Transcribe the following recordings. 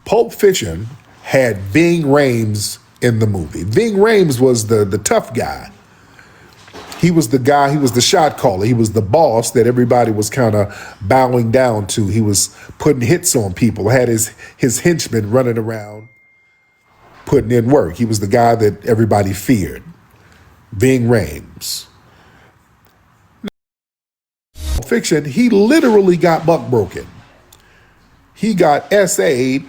Pulp Fiction had Ving Rhames in the movie. Ving Rhames was the tough guy. He was the guy, he was the shot caller. He was the boss that everybody was kind of bowing down to. He was putting hits on people, had his henchmen running around putting in work. He was the guy that everybody feared. Ving Rhames. Fiction, he literally got buck broken. He got SA'd.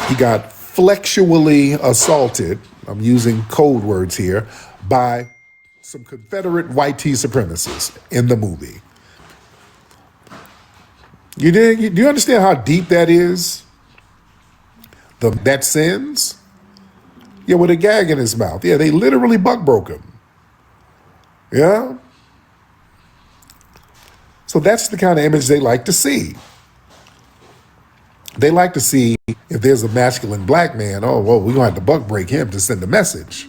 He got flexually assaulted. I'm using code words here, by some Confederate white tea supremacists in the movie. Do you understand how deep that is? That sins? Yeah, with a gag in his mouth. Yeah, they literally buck broke him. Yeah? So that's the kind of image they like to see. They like to see if there's a masculine black man, oh, well, we're going to have to buck break him to send a message.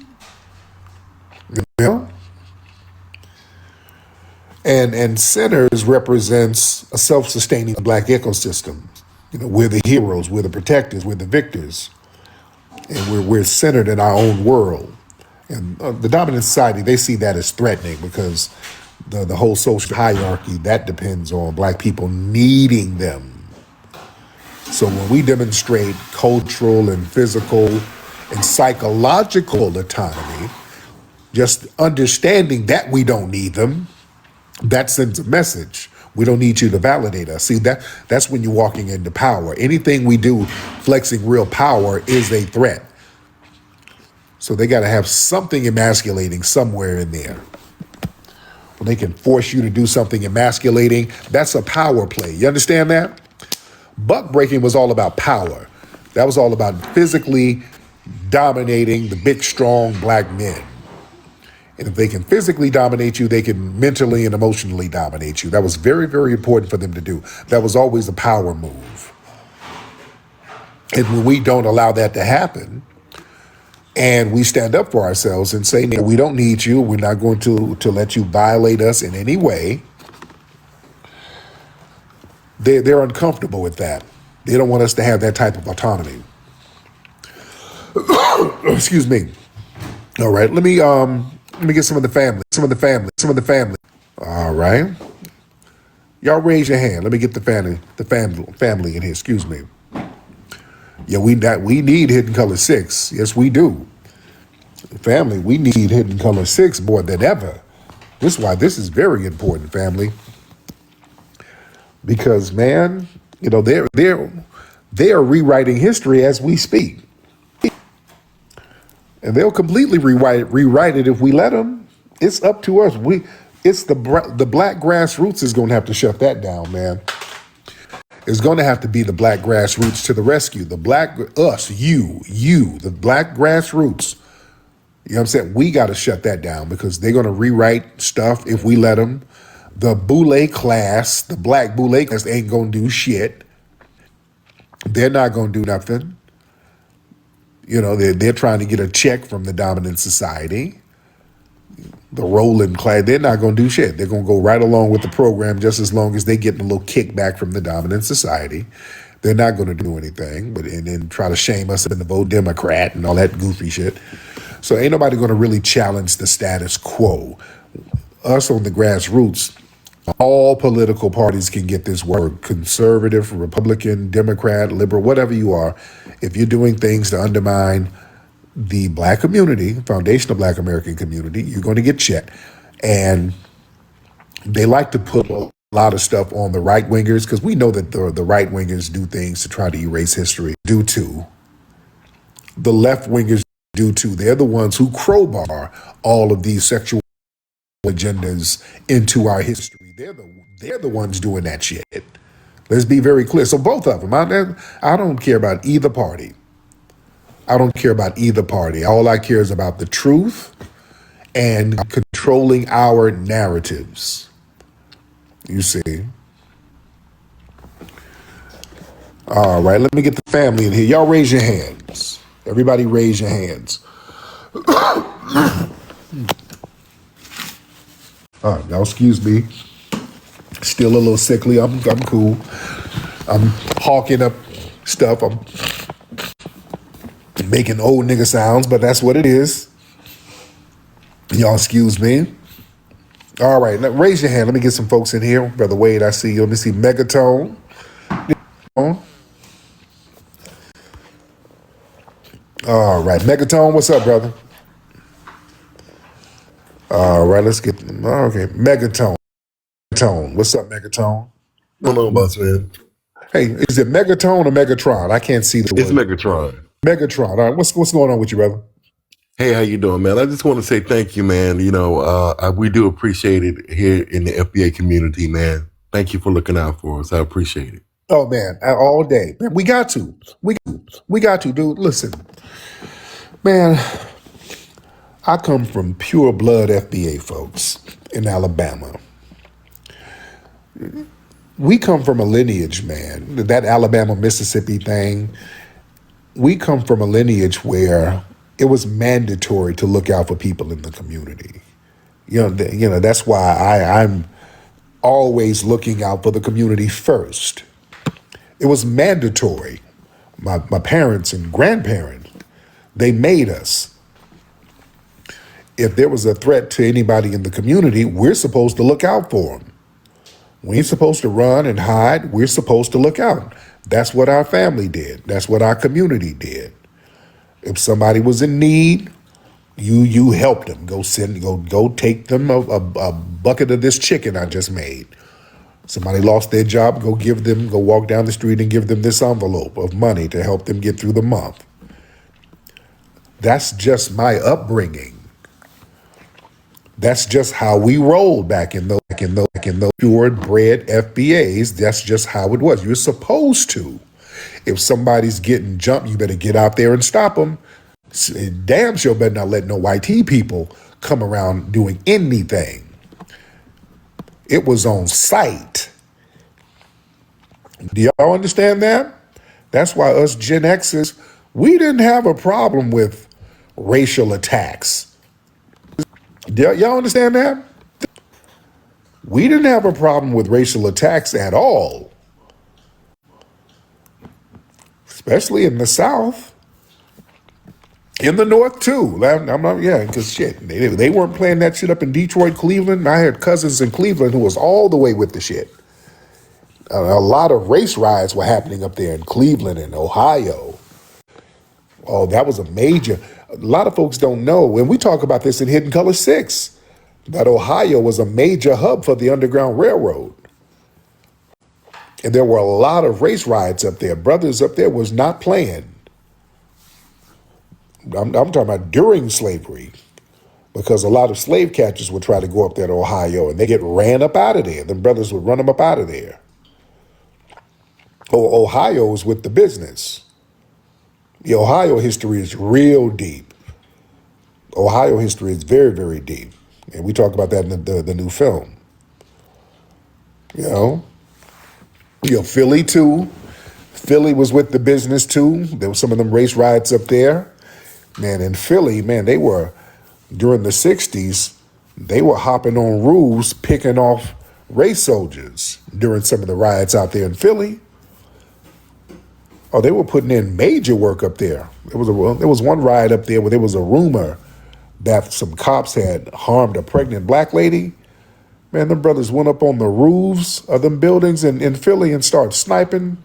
You know? And Sinners represents a self-sustaining black ecosystem. You know, we're the heroes, we're the protectors, we're the victors. And we're centered in our own world. And the dominant society, they see that as threatening because the whole social hierarchy, that depends on black people needing them. So when we demonstrate cultural and physical and psychological autonomy, just understanding that we don't need them, that sends a message. We don't need you to validate us. See, that's when you're walking into power. Anything we do flexing real power is a threat. So they got to have something emasculating somewhere in there. When they can force you to do something emasculating, that's a power play. You understand that? Buck breaking was all about power. That was all about physically dominating the big, strong black men. And if they can physically dominate you, they can mentally and emotionally dominate you. That was very, very important for them to do. That was always a power move. And when we don't allow that to happen, and we stand up for ourselves and say, no, we don't need you, we're not going to let you violate us in any way, they're uncomfortable with that. They don't want us to have that type of autonomy. Excuse me. All right, let me get some of the family. All right. Y'all raise your hand. Let me get the family in here. Excuse me. Yeah, we need Hidden Color 6. Yes, we do. Family, we need Hidden Color 6 more than ever. This is why this is very important, family. Because, man, you know, they are rewriting history as we speak. And they'll completely rewrite it if we let them. It's up to us. It's the black grassroots is going to have to shut that down, man. It's going to have to be the black grassroots to the rescue. The black, us, you, the black grassroots. You know what I'm saying? We got to shut that down because they're going to rewrite stuff if we let them. The Boule class, the black Boule class ain't going to do shit. They're not going to do nothing. You know, they're trying to get a check from the dominant society. The ruling class, they're not going to do shit. They're going to go right along with the program just as long as they get a little kickback from the dominant society. They're not going to do anything, and then try to shame us into vote Democrat and all that goofy shit. So ain't nobody going to really challenge the status quo. Us on the grassroots, all political parties can get this word, conservative, Republican, Democrat, liberal, whatever you are. If you're doing things to undermine the black community, foundational black American community, you're going to get checked. And they like to put a lot of stuff on the right wingers because we know that the right wingers do things to try to erase history. Do too. The left wingers do too. They're the ones who crowbar all of these sexual agendas into our history. They're the ones doing that shit. Let's be very clear. So both of them. I don't care about either party. All I care is about the truth and controlling our narratives. You see. All right, let me get the family in here. Y'all raise your hands. Everybody raise your hands. Now excuse me. Still a little sickly. I'm cool. I'm hawking up stuff. I'm making old nigga sounds, but that's what it is. Y'all excuse me. All right, now raise your hand. Let me get some folks in here. Brother Wade, I see you. Let me see Megatone. All right, Megatone, what's up, brother? All right, let's get, okay, Megatone. What's up, Megatone? What's going on, boss man? Hey, is it Megatone or Megatron? I can't see the It's word. Megatron. Megatron. All right, what's going on with you, brother? Hey, how you doing, man? I just want to say thank you, man. We do appreciate it here in the FBA community, man. Thank you for looking out for us. I appreciate it. Oh man, all day. Man, we got to. We got to, dude. Listen, man, I come from pure blood FBA folks in Alabama. We come from a lineage, man. That Alabama Mississippi thing. We come from a lineage where it was mandatory to look out for people in the community. That's why I'm always looking out for the community first. It was mandatory. My parents and grandparents, they made us. If there was a threat to anybody in the community, we're supposed to look out for them. We ain't supposed to run and hide. We're supposed to look out. That's what our family did. That's what our community did. If somebody was in need, you helped them. Go take them a bucket of this chicken I just made. Somebody lost their job, go walk down the street and give them this envelope of money to help them get through the month. That's just my upbringing. That's just how we rolled back in those purebred FBAs. That's just how it was. You're supposed to. If somebody's getting jumped, you better get out there and stop them. Damn sure better not let no YT people come around doing anything. It was on site. Do y'all understand that? That's why us Gen Xers, we didn't have a problem with racial attacks. Do y'all understand that? We didn't have a problem with racial attacks at all. Especially in the South. In the North, too. Because shit, they weren't playing that shit up in Detroit, Cleveland. I had cousins in Cleveland who was all the way with the shit. A lot of race riots were happening up there in Cleveland and Ohio. Oh, that was a lot of folks don't know, and we talk about this in Hidden Color 6, that Ohio was a major hub for the Underground Railroad. And there were a lot of race riots up there. Brothers up there was not playing. I'm talking about during slavery, because a lot of slave catchers would try to go up there to Ohio and they get ran up out of there. The brothers would run them up out of there. Ohio was with the business. The Ohio history is real deep. Ohio history is very, very deep. And we talk about that in the new film. Philly too. Philly was with the business too. There were some of them race riots up there. Man, in Philly, they were, during the 60s, they were hopping on roofs, picking off race soldiers during some of the riots out there in Philly. Oh, they were putting in major work up there. There was one riot up there where there was a rumor that some cops had harmed a pregnant black lady. Man, them brothers went up on the roofs of them buildings in Philly and started sniping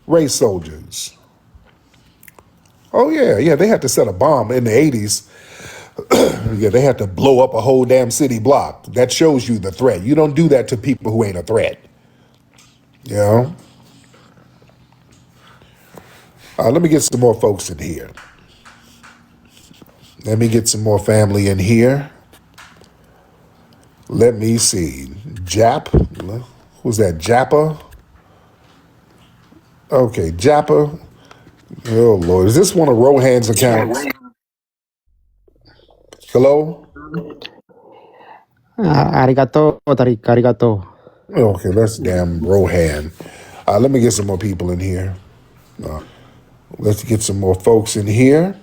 race soldiers. Oh, yeah, they had to set a bomb in the 80s. Yeah, they had to blow up a whole damn city block. That shows you the threat. You don't do that to people who ain't a threat. Let me get some more folks in here. Let me get some more family in here. Let me see. Jap. Who's that? Jappa? Okay, Jappa. Oh, Lord. Is this one of Rohan's accounts? Hello? Arigato, Tariq, arigato. Okay, that's damn Rohan. Let me get some more people in here. Let's get some more folks in here.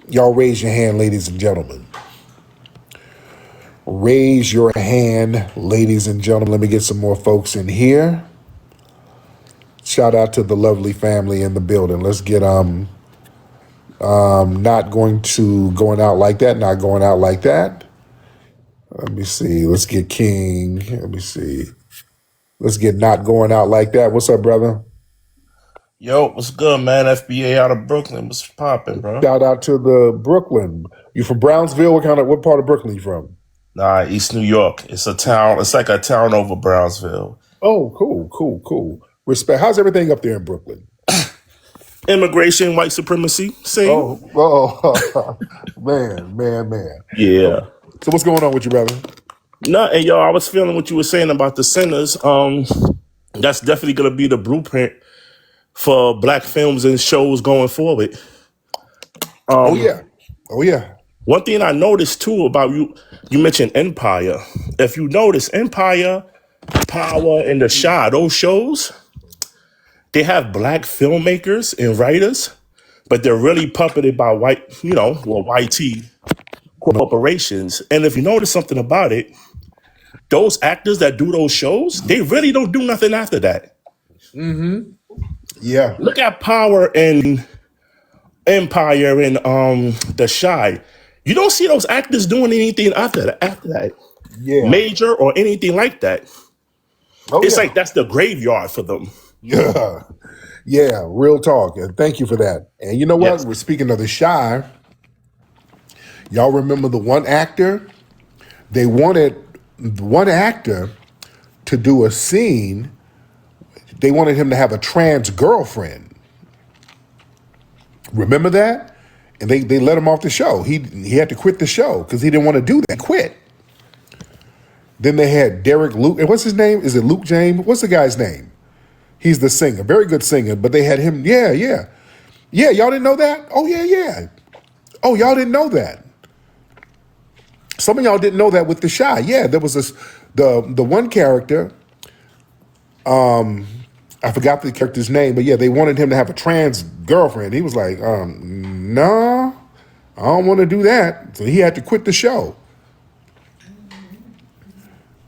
Y'all raise your hand, ladies and gentlemen. Raise your hand, ladies and gentlemen. Let me get some more folks in here. Shout out to the lovely family in the building. Let's get not going out like that, not going out like that. Let me see. Let's get King. Let me see. Let's get not going out like that. What's up, brother? Yo, what's good, man? FBA out of Brooklyn. What's poppin', bro? Shout out to the Brooklyn. You from Brownsville? What part of Brooklyn you from? Nah, East New York. It's a town. It's like a town over Brownsville. Oh, cool. Respect. How's everything up there in Brooklyn? Immigration, white supremacy. Same. Man. Yeah. So what's going on with you, brother? No, and yo, I was feeling what you were saying about the sinners. That's definitely gonna be the blueprint for black films and shows going forward. Oh yeah. One thing I noticed too about you mentioned Empire. If you notice, Empire, Power, and The Chi, those shows, they have black filmmakers and writers, but they're really puppeted by YT corporations. And if you notice something about it, those actors that do those shows, they really don't do nothing after that. Yeah. Look at Power and Empire and The Chi. You don't see those actors doing anything after that. Yeah. Major or anything like that. It's like that's the graveyard for them. Yeah, real talk. And thank you for that. And you know what? Yes. We're speaking of The Chi. Y'all remember the one actor? They wanted one actor to do a scene. They wanted him to have a trans girlfriend. Remember that? And they let him off the show. He had to quit the show because he didn't want to do that. He quit. Then they had Derek Luke. And what's his name? Is it Luke James? What's the guy's name? He's the singer, very good singer. But they had him. Yeah. Y'all didn't know that? Oh yeah. Oh, y'all didn't know that. Some of y'all didn't know that with The Chi. Yeah, there was the one character. I forgot the character's name, but yeah, they wanted him to have a trans girlfriend. He was like, no, I don't want to do that. So he had to quit the show.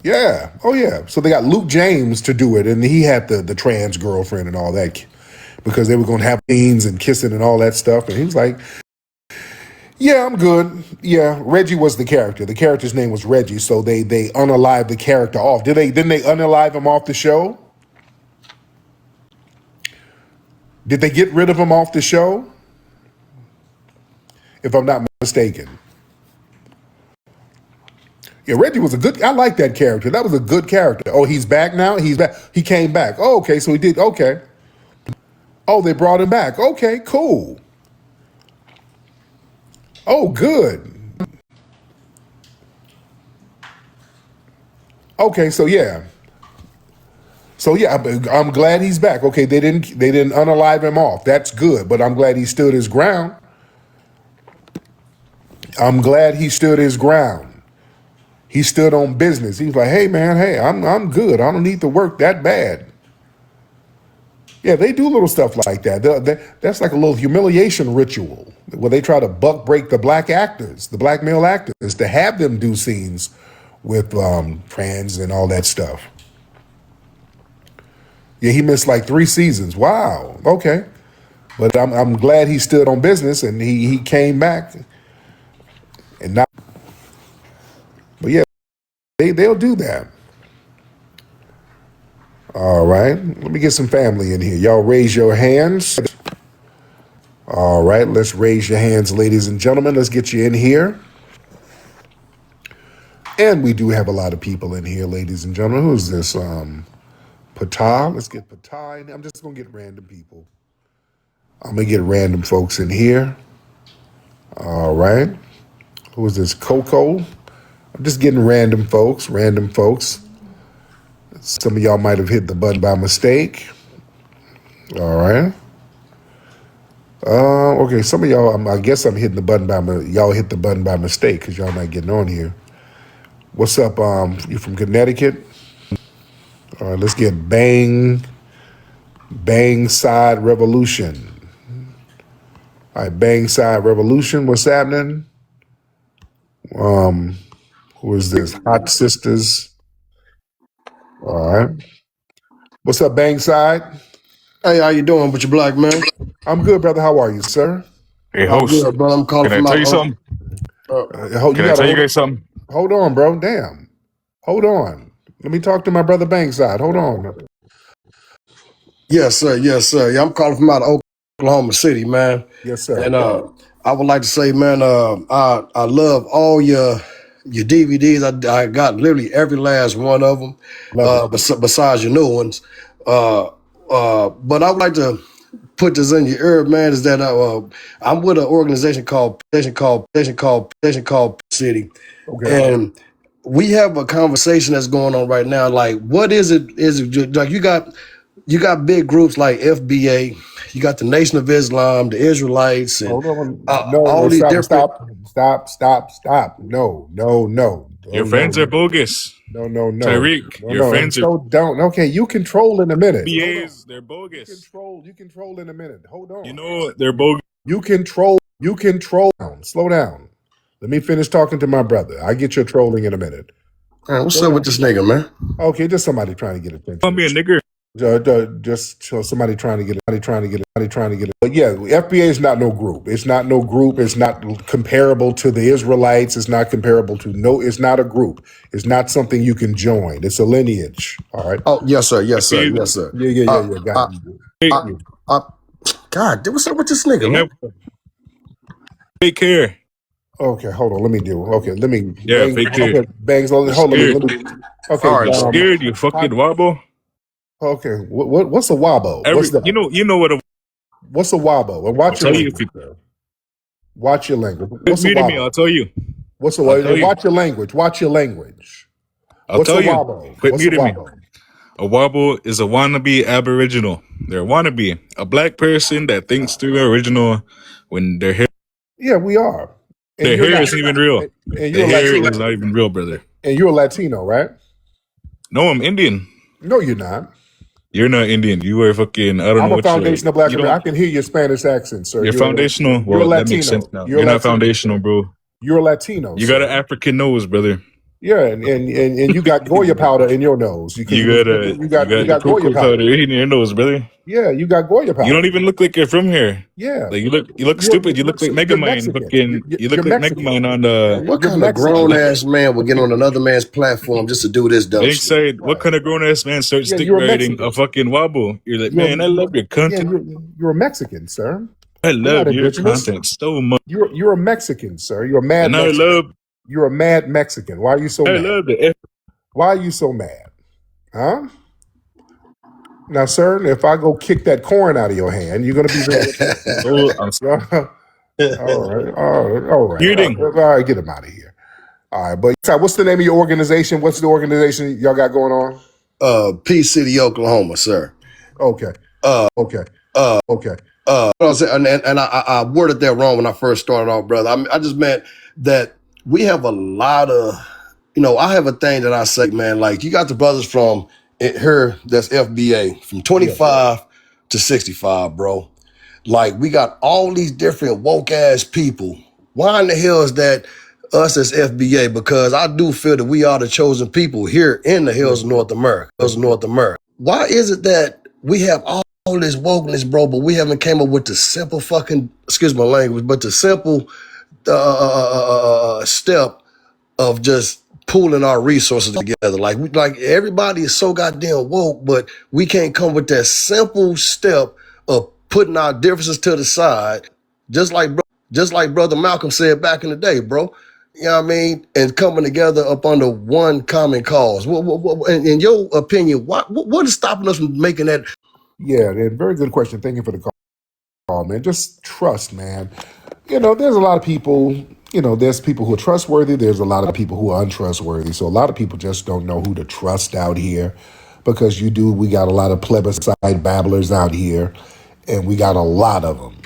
Yeah. Oh yeah. So they got Luke James to do it, and he had the trans girlfriend and all that because they were going to have scenes and kissing and all that stuff. And he was like, yeah, I'm good. Yeah, Reggie was the character. The character's name was Reggie, so they unalived the character off. Didn't they unalive him off the show? Did they get rid of him off the show? If I'm not mistaken. Yeah, Reggie was I like that character. That was a good character. Oh, he's back now? He's back. He came back. Oh, okay, so he did. Okay. Oh, they brought him back. Okay, cool. Oh, good. Okay, so yeah. I'm glad he's back. Okay, they didn't unalive him off. That's good, but I'm glad he stood his ground. I'm glad he stood his ground. He stood on business. He was like, "Hey man, I'm good. I don't need to work that bad." Yeah, they do little stuff like that. That's like a little humiliation ritual where they try to break the black actors, the black male actors, to have them do scenes with trans and all that stuff. Yeah, he missed like 3 seasons. Wow. Okay. But I'm glad he stood on business and he came back. And not. But yeah, they'll do that. All right. Let me get some family in here. Y'all raise your hands. All right. Let's raise your hands, ladies and gentlemen. Let's get you in here. And we do have a lot of people in here, ladies and gentlemen. Who's this? Patah. Let's get Patah in. I'm just going to get random people. I'm going to get random folks in here. All right. Who is this? Coco. I'm just getting random folks. Some of y'all might have hit the button by mistake. All right. Okay, some of y'all, I guess I'm hitting the button y'all hit the button by mistake because y'all not getting on here. What's up? You from Connecticut? All right, let's get Bang Side Revolution. All right, Bang Side Revolution. What's happening? Who is this? Hot Sisters. All right. What's up, Bang Side? Hey, how you doing with your black man? I'm good, brother. How are you, sir? Hey, I'm host, good, bro. I'm calling can I from tell out you of something? You Can I got to tell you guys something? hold on, bro. Damn. Hold on. Let me talk to my brother Bankside. Hold on. Yes, sir. Yes, sir. Yeah, I'm calling from out of Oklahoma City, man. Yes, sir. And I would like to say, man, I love all your DVDs. I got literally every last one of them, Love it. besides your new ones. But I would like to put this in your ear, man. Is that I'm with an organization called City, Okay. and we have a conversation that's going on right now. Like, what is it? Is it like you got big groups like FBA, you got the Nation of Islam, the Israelites, and Hold on. No, all no, these stop, different. stop, stop, stop, stop. No, no, no. Oh, Your no, friends are no. bogus. No, no, no. Tyreek, No, your no. friends are So don't. Okay, you control in a minute. Hold on. BAs. They're You bogus. control. You control in a minute. Hold You on. know they're bogus. You control. You control. Slow down. Let me finish talking to my brother. I get your trolling in a minute. Man, what's Slow up with down. this nigga, man? Okay, just somebody trying to get Call attention. me a nigger. Just so somebody trying to get it. But yeah, FBA is not no group. It's not no group. It's not comparable to the Israelites. It's not comparable to no. It's not a group. It's not something you can join. It's a lineage. All right. Oh, yes, sir. Yes, sir. FBAs Yes, sir. Yeah. Got Uh, it. fake. uh, uh, God, what's up with this They nigga, man? have fake hair. Okay, hold on. Let me do. Okay, let me Yeah, bang. fake hair. Okay, bangs. Hold You're on. scared. Let me. Okay. All right, You're bro. scared. You fucking wobble. Okay. What's a wabo? What's that? You know what? What's a wabo? And I'll watch your tell you if language, you sir. Watch your language. quit What's a muting me. I'll wabo? tell you. What's a I'll tell and you. watch your language. Watch your language. I'll What's a tell you. wabo? Quit What's a muting me. wabo? A wobble is a wannabe Aboriginal. They're a wannabe. A black person that thinks they're original when Yeah, we are. And their you're hair not. isn't even real. And you're Their a hair Latino. is not even real, brother. And you're a Latino, right? No, I'm Indian. No, you're not. You're not Indian. You are fucking, I don't I'm know a what you're, foundational black you American. don't, I can hear your Spanish accent, sir. you're foundational. You're a Well, that makes sense Latino. now. You're a You're not Latino, foundational, sir. bro. You're a Latino, You got an sir. African nose, brother. Yeah, and you got Goya powder in your nose because You you was got drinking. you got the You got Goya cocoa powder powder. in your nose, brother. Yeah, you got Goya You don't powder. even look like you're from here. Yeah, Like you look stupid. You look like you're Megamind. Mexican. Fucking, you You're look like Mexican. Megamind on the. What You're kind of You grown Mexican. look ass man would get on another man's platform just to do this dumb shit? Bankside. What Right. kind of grown ass man starts Yeah, stick you're a riding a Mexican. fucking wobble? You're like, You're man, I love your yeah, content. you're a Mexican, sir. I You're not love your indigenous. content so much, You're a Mexican, sir. You're a mad and Mexican. You're a mad Mexican. Why are you so I mad? love the F. Why are you so mad? Huh? Now, sir, if I go kick that corn out of your hand, you're gonna be very upset. So I'm All right, all right, scareding. all right. Get him out of here. All right, but what's the name of your organization? What's the organization y'all got going on? P City, Oklahoma, sir. Okay, Uh, okay, uh, okay. I was saying, and I worded that wrong when I first started off, brother. I just meant that we have a lot of, I have a thing that I say, man, like you got the brothers from here that's FBA from Yeah, 25 to 65, bro. Like we got all these different woke ass people. Why in the hell is that us as FBA? Because I do feel that we are the chosen people here in the hills of North America. Why is it that we have all this wokeness, bro, but we haven't came up with the simple fucking, excuse my language, but the simple step of just pooling our resources together. Like everybody is so goddamn woke, but we can't come with that simple step of putting our differences to the side, just like Brother Malcolm said back in the day, bro. You know what I mean? And coming together up under one common cause. In your opinion, what is stopping us from making that? yeah. Very good question. Thank you for the call, man. Just trust, man. There's a lot of people. There's people who are trustworthy. There's a lot of people who are untrustworthy. So a lot of people just don't know who to trust out here, because we got a lot of plebiscite babblers out here, and we got a lot of them.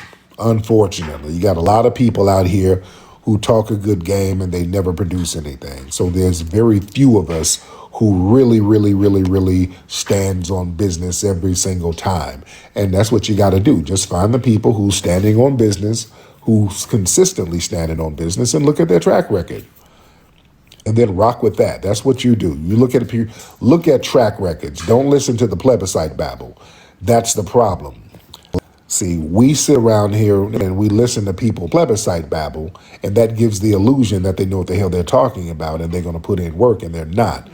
Unfortunately, you got a lot of people out here who talk a good game and they never produce anything. So there's very few of us who really, really, really, really stands on business every single time. And that's what you got to do. Just find the people who's standing on business, who's consistently standing on business, and look at their track record. And then rock with that. That's what you do. You look at track records. Don't listen to the plebiscite babble. That's the problem. See, we sit around here and we listen to people plebiscite babble, and that gives the illusion that they know what the hell they're talking about and they're going to put in work, and they're not.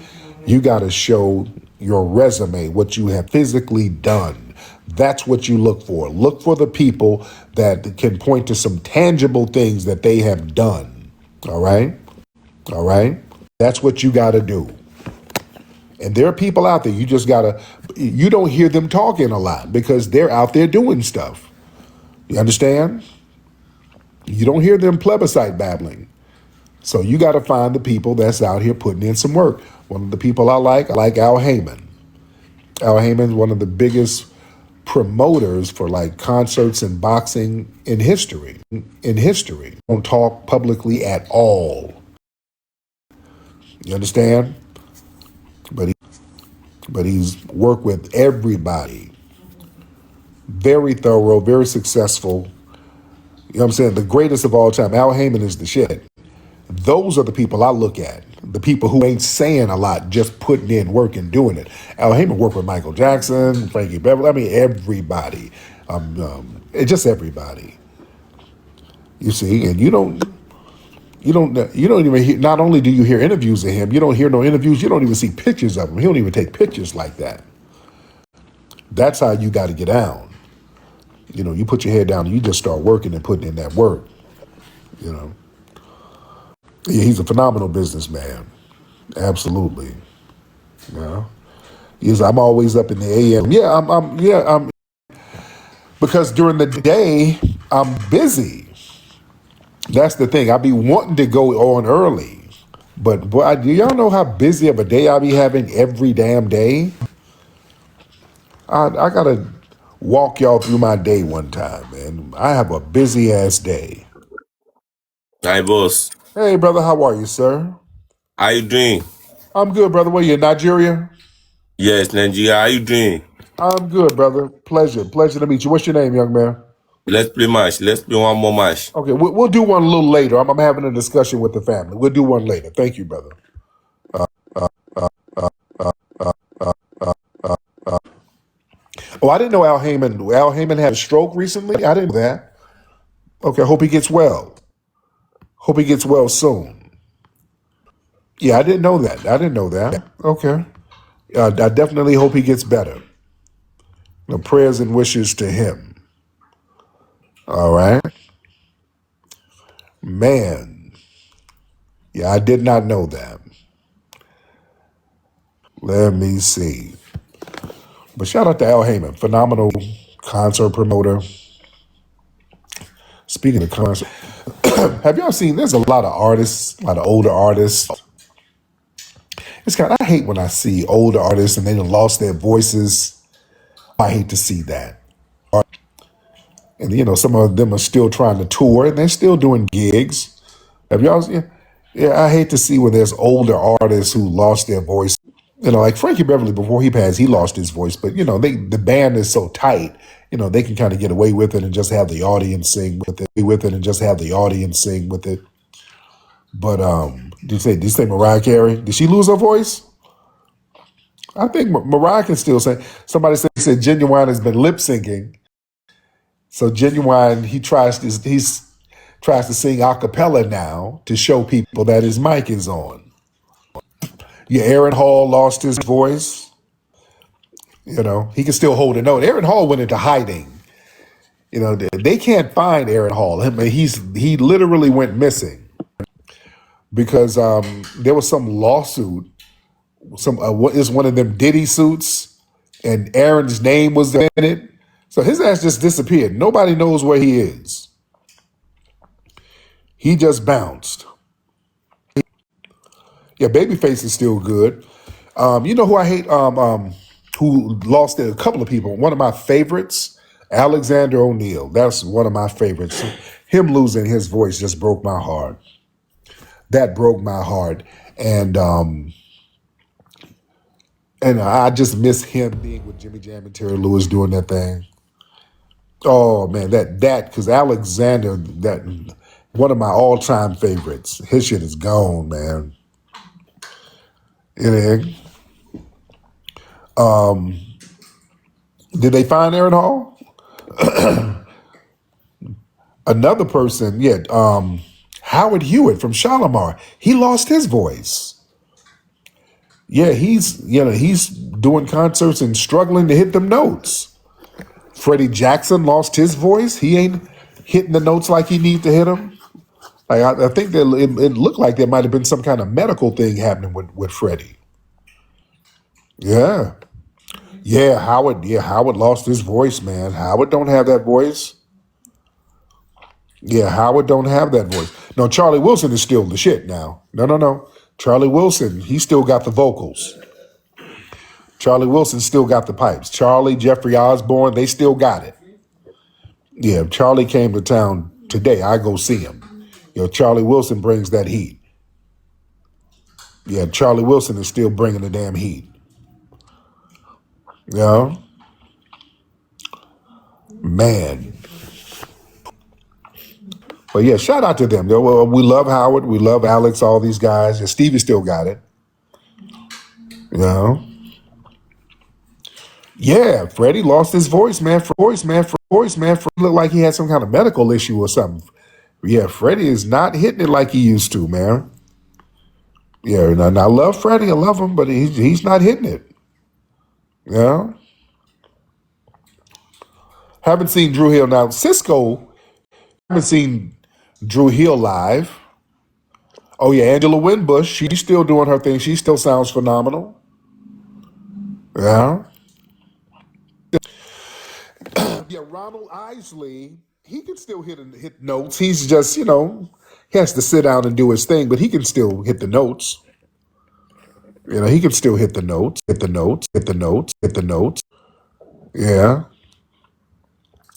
You got to show your resume, what you have physically done. That's what you look for. Look for the people that can point to some tangible things that they have done. All right? All right? That's what you got to do. And there are people out there, you don't hear them talking a lot because they're out there doing stuff. You understand? You don't hear them plebiscite babbling. So you got to find the people that's out here putting in some work. One of the people I like Al Heyman. Al Heyman's one of the biggest promoters for like concerts and boxing in history. Don't talk publicly at all. You understand? But he's worked with everybody. Very thorough, very successful. You know what I'm saying? The greatest of all time. Al Heyman is the shit. Those are the people I look at. The people who ain't saying a lot, just putting in work and doing it. Al Heyman worked with Michael Jackson, Frankie Beverly. I mean, everybody. Just everybody. You see, and you don't even hear. Not only do you hear interviews of him, you don't hear no interviews. You don't even see pictures of him. He don't even take pictures like that. That's how you got to get down. You know, you put your head down and you just start working and putting in that work. You know. Yeah, he's a phenomenal businessman. Absolutely. You know? I'm always up in the AM. I'm because during the day I'm busy. That's the thing. I be wanting to go on early. But boy, do y'all know how busy of a day I be having every damn day? I gotta walk y'all through my day one time, man. I have a busy ass day. Hi, boss. Hey brother, how are you, sir? How you doing? I'm good, brother. Where you in Nigeria? Yes, Nigeria. How you doing? I'm good, brother. Pleasure to meet you. What's your name, young man? Let's play match. Let's play one more match. Okay, we'll do one a little later. I'm having a discussion with the family. We'll do one later. Thank you, brother. Oh, I didn't know Al Heyman. Al Heyman had a stroke recently. I didn't know that. Okay, hope he gets well. Hope he gets well soon. Yeah, I didn't know that. Okay. I definitely hope he gets better. Prayers and wishes to him. All right. Man. Yeah, I did not know that. Let me see. But shout out to Al Heyman, phenomenal concert promoter. Speaking of concert, have y'all seen? There's a lot of artists, a lot of older artists. I hate when I see older artists and they done lost their voices. I hate to see that. And some of them are still trying to tour and they're still doing gigs. Have y'all? Yeah, I hate to see when there's older artists who lost their voice. Like Frankie Beverly, before he passed, he lost his voice. But the band is so tight. They can kind of get away with it and just have the audience sing with it. But did you say Mariah Carey? Did she lose her voice? I think Mariah can still sing. Somebody said Genuine has been lip syncing. So Genuine, he tries to sing a cappella now to show people that his mic is on. Yeah, Aaron Hall lost his voice. He can still hold a note. Aaron Hall went into hiding. They can't find Aaron Hall. He literally went missing because there was some lawsuit. What is one of them Diddy suits, and Aaron's name was in it. So his ass just disappeared. Nobody knows where he is. He just bounced. Yeah, Babyface is still good. You know who I hate? Who lost a couple of people. One of my favorites, Alexander O'Neal. That's one of my favorites. Him losing his voice just broke my heart. That broke my heart. And I just miss him being with Jimmy Jam and Terry Lewis doing that thing. Oh man, that because Alexander, that one of my all-time favorites. His shit is gone, man. Did they find Aaron Hall? Another person, Howard Hewitt from Shalimar. He lost his voice. Yeah, he's doing concerts and struggling to hit them notes. Freddie Jackson lost his voice. He ain't hitting the notes like he needs to hit them. Like I think that it looked like there might have been some kind of medical thing happening with Freddie. Yeah. Yeah, Howard. Yeah, Howard lost his voice, man. Howard don't have that voice. Yeah, Howard don't have that voice. No, Charlie Wilson is still the shit now. No. Charlie Wilson, he still got the vocals. Charlie Wilson still got the pipes. Charlie, Jeffrey Osborne, they still got it. Yeah, if Charlie came to town today, I go see him. Charlie Wilson brings that heat. Yeah, Charlie Wilson is still bringing the damn heat. Yeah, man. But yeah, shout out to them. Well, we love Howard. We love Alex, all these guys. And Stevie still got it. Yeah, Freddie lost his voice, man. Voice, man. Freddie looked like he had some kind of medical issue or something. Yeah, Freddie is not hitting it like he used to, man. Yeah, and I love Freddie. I love him, but he's not hitting it. Yeah. Haven't seen Drew Hill now. Cisco, haven't seen Drew Hill live. Oh yeah, Angela Winbush, she's still doing her thing. She still sounds phenomenal. Yeah. Yeah, Ronald Isley, he can still hit notes. He's just, he has to sit down and do his thing, but he can still hit the notes. He can still hit the notes. Yeah.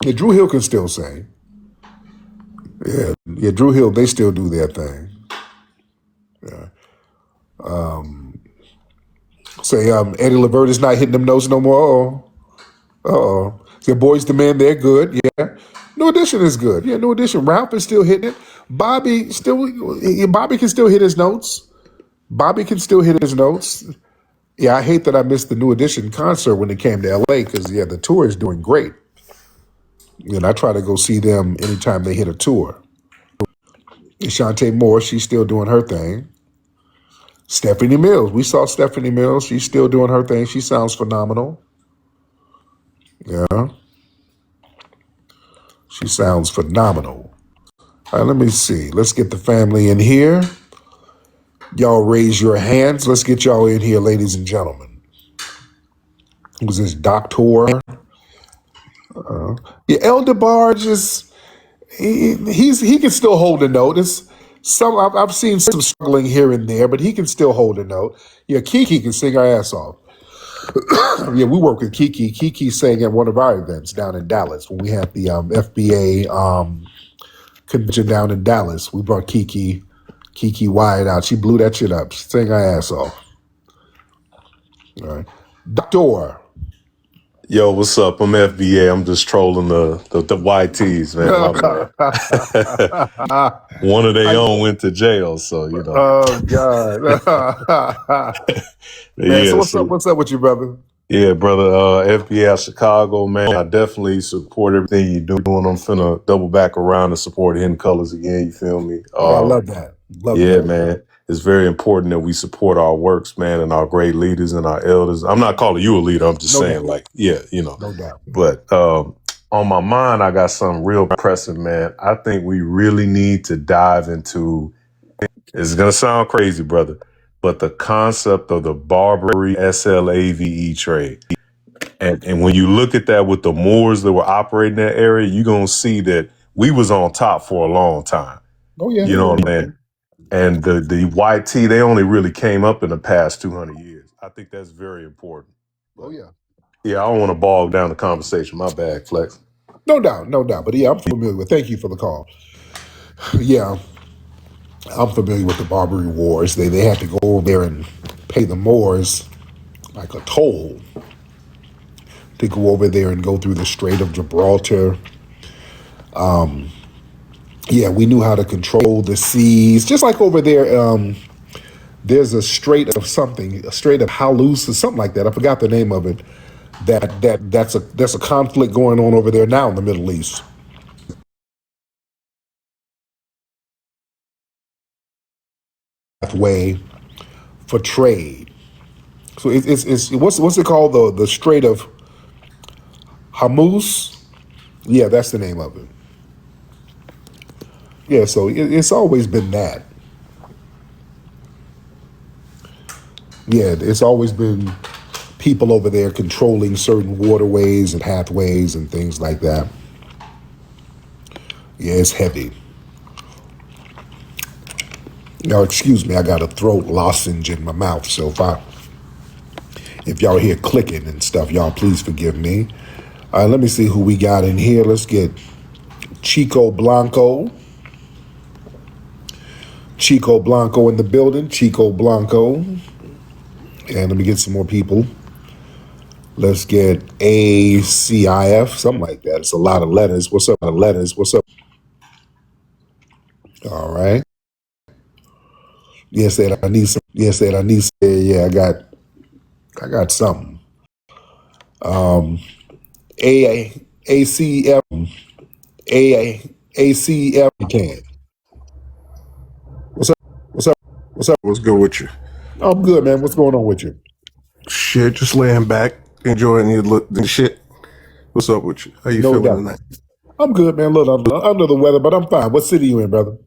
Yeah, Drew Hill can still sing. Yeah, Drew Hill, they still do their thing. Yeah. Eddie Levert is not hitting them notes no more. Uh-oh. The Boys the Men, they're good. Yeah. New Edition is good. Yeah, New Edition. Ralph is still hitting it. Bobby can still hit his notes. Yeah, I hate that I missed the New Edition concert when they came to LA because, the tour is doing great. And I try to go see them anytime they hit a tour. Shantae Moore, she's still doing her thing. Stephanie Mills, we saw Stephanie Mills. She's still doing her thing. She sounds phenomenal. Yeah. She sounds phenomenal. All right, let me see. Let's get the family in here. Y'all raise your hands. Let's get y'all in here, ladies and gentlemen. Who's this doctor? Elder Barge is he can still hold a note. I've seen some struggling here and there, but he can still hold a note. Yeah, Kiki can sing her ass off. Yeah, we work with Kiki. Kiki sang at one of our events down in Dallas when we had the FBA convention down in Dallas. We brought Kiki Wyatt out. She blew that shit up. She sang her ass off. All right, Doctor. Yo, what's up? I'm FBA. I'm just trolling the YTs, man. My bad. One of their own went to jail, so Oh God. Man, yeah. So what's up with you, brother? Yeah, brother. FBA out Chicago, man. I definitely support everything you're doing. I'm finna double back around and support Hidden Colors again. You feel me? I love that. Yeah, man. It's very important that we support our works, man, and our great leaders and our elders. I'm not calling you a leader. I'm just saying, No doubt. But on my mind, I got something real pressing, man. I think we really need to dive into, it's going to sound crazy, brother, but the concept of the Barbary SLAVE trade. And when you look at that with the Moors that were operating in that area, you're going to see that we was on top for a long time. Oh, yeah. You know what I mean? And the YT, they only really came up in the past 200 years. I think that's very important. Oh, yeah. Yeah, I don't want to bog down the conversation. My bad, Flex. No doubt. But yeah, I'm familiar with. Thank you for the call. Yeah, I'm familiar with the Barbary Wars. They had to go over there and pay the Moors like a toll to go over there and go through the Strait of Gibraltar. Yeah, we knew how to control the seas. Just like over there, there's a Strait of something, a Strait of Halus or something like that. I forgot the name of it. that's a conflict going on over there now in the Middle East. Way for trade. So it's what's it called, the Strait of Hormuz? Yeah, that's the name of it. Yeah, so it's always been that. Yeah, it's always been people over there controlling certain waterways and pathways and things like that. Yeah, it's heavy. Now, excuse me, I got a throat lozenge in my mouth, so if y'all hear clicking and stuff, y'all please forgive me. Let me see who we got in here. Let's get Chico Blanco. Chico Blanco in the building. Chico Blanco. And let me get some more people. Let's get ACIF, something like that. It's a lot of letters. What's up? What's up? All right. Yes, that I need some. Yes, that I need some. Yeah, I got something. ACF. ACF can. What's up? What's up? What's up? What's good with you? I'm good, man. What's going on with you? Shit, just laying back, enjoying the shit. What's up with you? How you No feeling doubt. tonight? I'm good, man. A little under the weather, but I'm fine. What city you in, brother?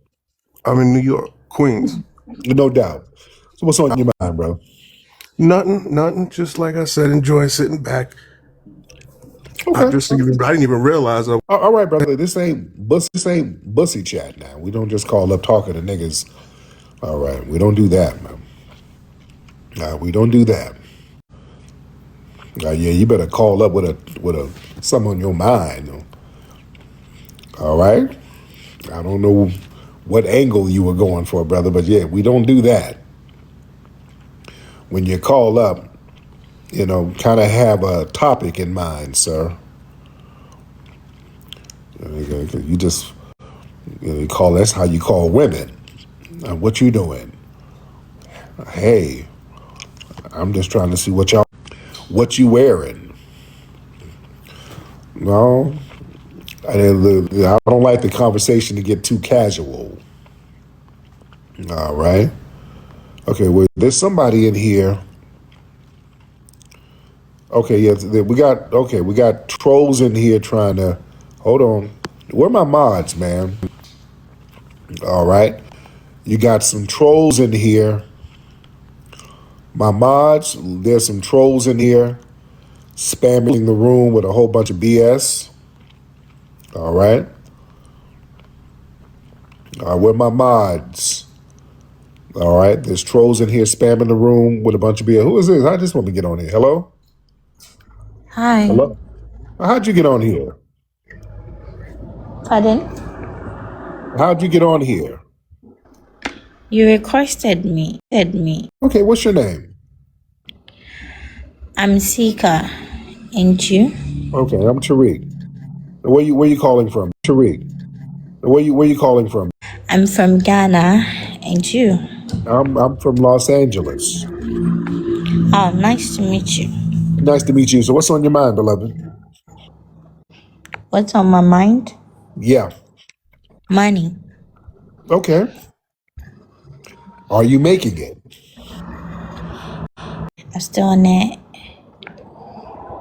I'm in New York, Queens. No doubt. So what's on your mind, bro? Nothing. Just like I said, enjoying sitting back. Okay. I didn't even realize I. All right, brother. This ain't bussy chat now. We don't just call up talking to niggas. All right, we don't do that, man. We don't do that. Yeah, you better call up with a something on your mind. All right. I don't know what angle you were going for, brother, but yeah, we don't do that. When you call up, kind of have a topic in mind, sir. You just you call. That's how you call women. What you doing? Hey, I'm just trying to see what you wearing. No, I don't like the conversation to get too casual. All right. Okay. Well, there's somebody in here. Okay. Yeah. We got trolls in here trying to. Hold on. Where are my mods, man? All right. You got some trolls in here. My mods. There's some trolls in here spamming the room with a whole bunch of BS. All right. Where my mods? All right. There's trolls in here spamming the room with a bunch of BS. Who is this? I just want to get on here. Hello? Hi. Hello? How'd you get on here? Pardon? How'd you get on here? You requested me. Okay, what's your name? I'm Sika. And you? Okay, I'm Tariq. Where you calling from? Tariq. Where you calling from? I'm from Ghana. And you? I'm from Los Angeles. Oh, nice to meet you. Nice to meet you. So what's on your mind, beloved? What's on my mind? Yeah. Money. Okay. Are you making it? I'm still on it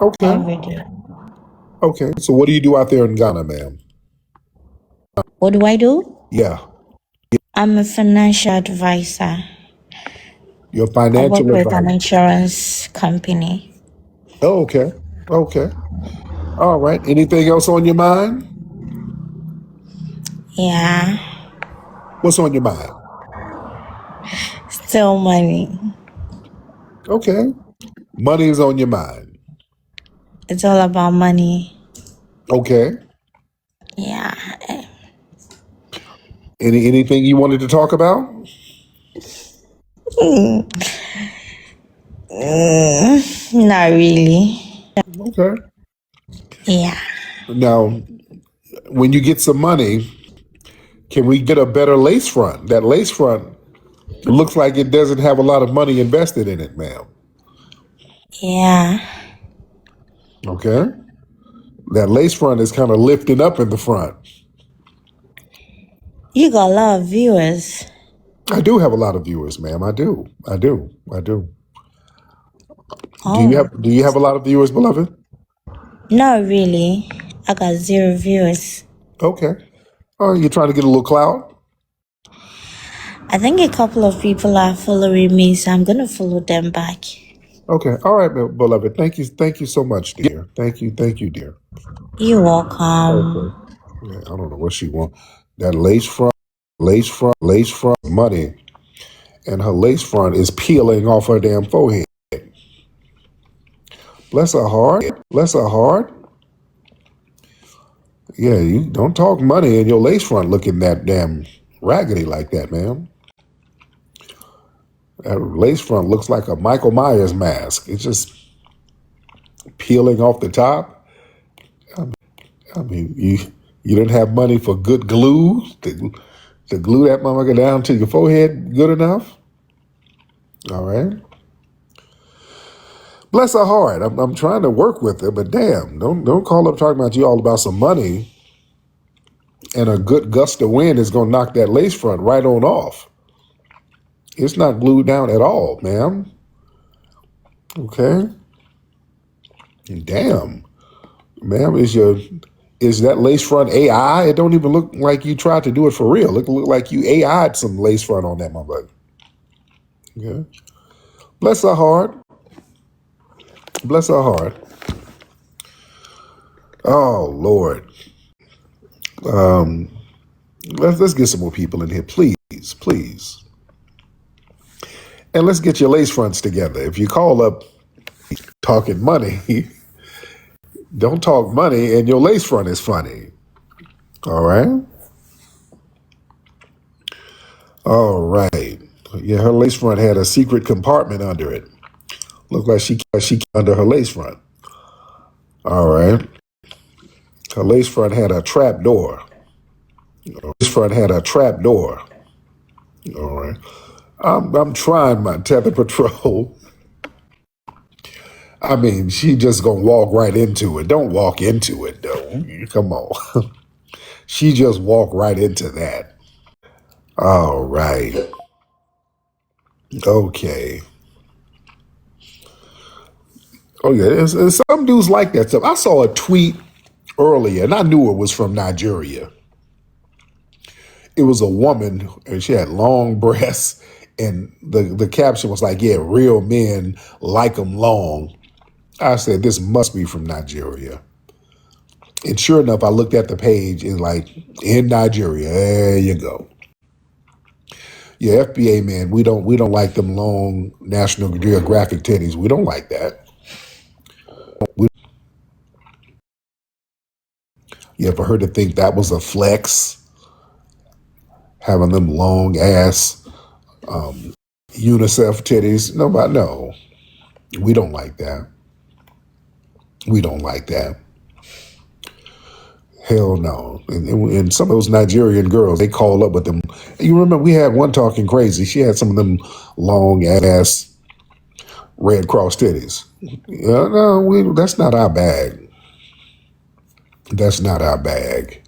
Okay. already. Okay. So what do you do out there in Ghana, ma'am? What do I do? Yeah. I'm a financial advisor. Your I work financial with an advisor. insurance company. Oh, okay. Okay. All right. Anything else on your mind? Yeah. What's on your mind? Still money. Okay. Money is on your mind. It's all about money. Okay. Yeah. Anything you wanted to talk about? Not really. Okay. Yeah. Now, when you get some money, can we get a better lace front? That lace front looks like it doesn't have a lot of money invested in it, ma'am. Yeah. Okay, that lace front is kind of lifting up in the front. You got a lot of viewers. I do have a lot of viewers, ma'am. I do. I do. I do. Oh, Do you have a lot of viewers, beloved? not really. I got 0 viewers. Okay. Oh, you're trying to get a little clout? I think a couple of people are following me, so I'm gonna follow them back. Okay. All right, beloved. Thank you. Thank you so much, dear. Thank you. Thank you, dear. You're welcome. Okay. Yeah, I don't know what she wants. That lace front, money, and her lace front is peeling off her damn forehead. Bless her heart. Bless her heart. Yeah, you don't talk money and your lace front looking that damn raggedy like that, man. That lace front looks like a Michael Myers mask. It's just peeling off the top. I mean, you didn't have money for good glue to glue that motherfucker down to your forehead good enough. All right. Bless her heart. I'm trying to work with her, but damn, don't call up talking about you all about some money and a good gust of wind is gonna knock that lace front right on off. It's not glued down at all, ma'am. Okay. Damn, ma'am, is that lace front AI? It don't even look like you tried to do it for real. It look like you AI'd some lace front on that motherfucker. Okay. Bless her heart. Bless her heart. Oh Lord. Let's get some more people in here, please, please. And let's get your lace fronts together. If you call up talking money, don't talk money and your lace front is funny. All right? All right. Yeah, her lace front had a secret compartment under it. Looked like she under her lace front. All right. Her lace front had a trap door. Her lace front had a trap door. All right. I'm trying my tether patrol. I mean, she just gonna walk right into it. Don't walk into it though. Come on. She just walked right into that. All right. Okay. Oh yeah, there's some dudes like that stuff. I saw a tweet earlier, and I knew it was from Nigeria. It was a woman, and she had long breasts, and the caption was like, "Yeah, real men like them long." I said, "This must be from Nigeria." And sure enough, I looked at the page and like in Nigeria, there you go. Yeah, FBA man, we don't like them long National Geographic titties. We don't like that. We, yeah, for her to think that was a flex, having them long ass UNICEF titties. Nobody, no, we don't like that. We don't like that. Hell no. And some of those Nigerian girls, they call up with them. You remember we had one talking crazy. She had some of them long ass Red Cross titties. No, that's not our bag. That's not our bag.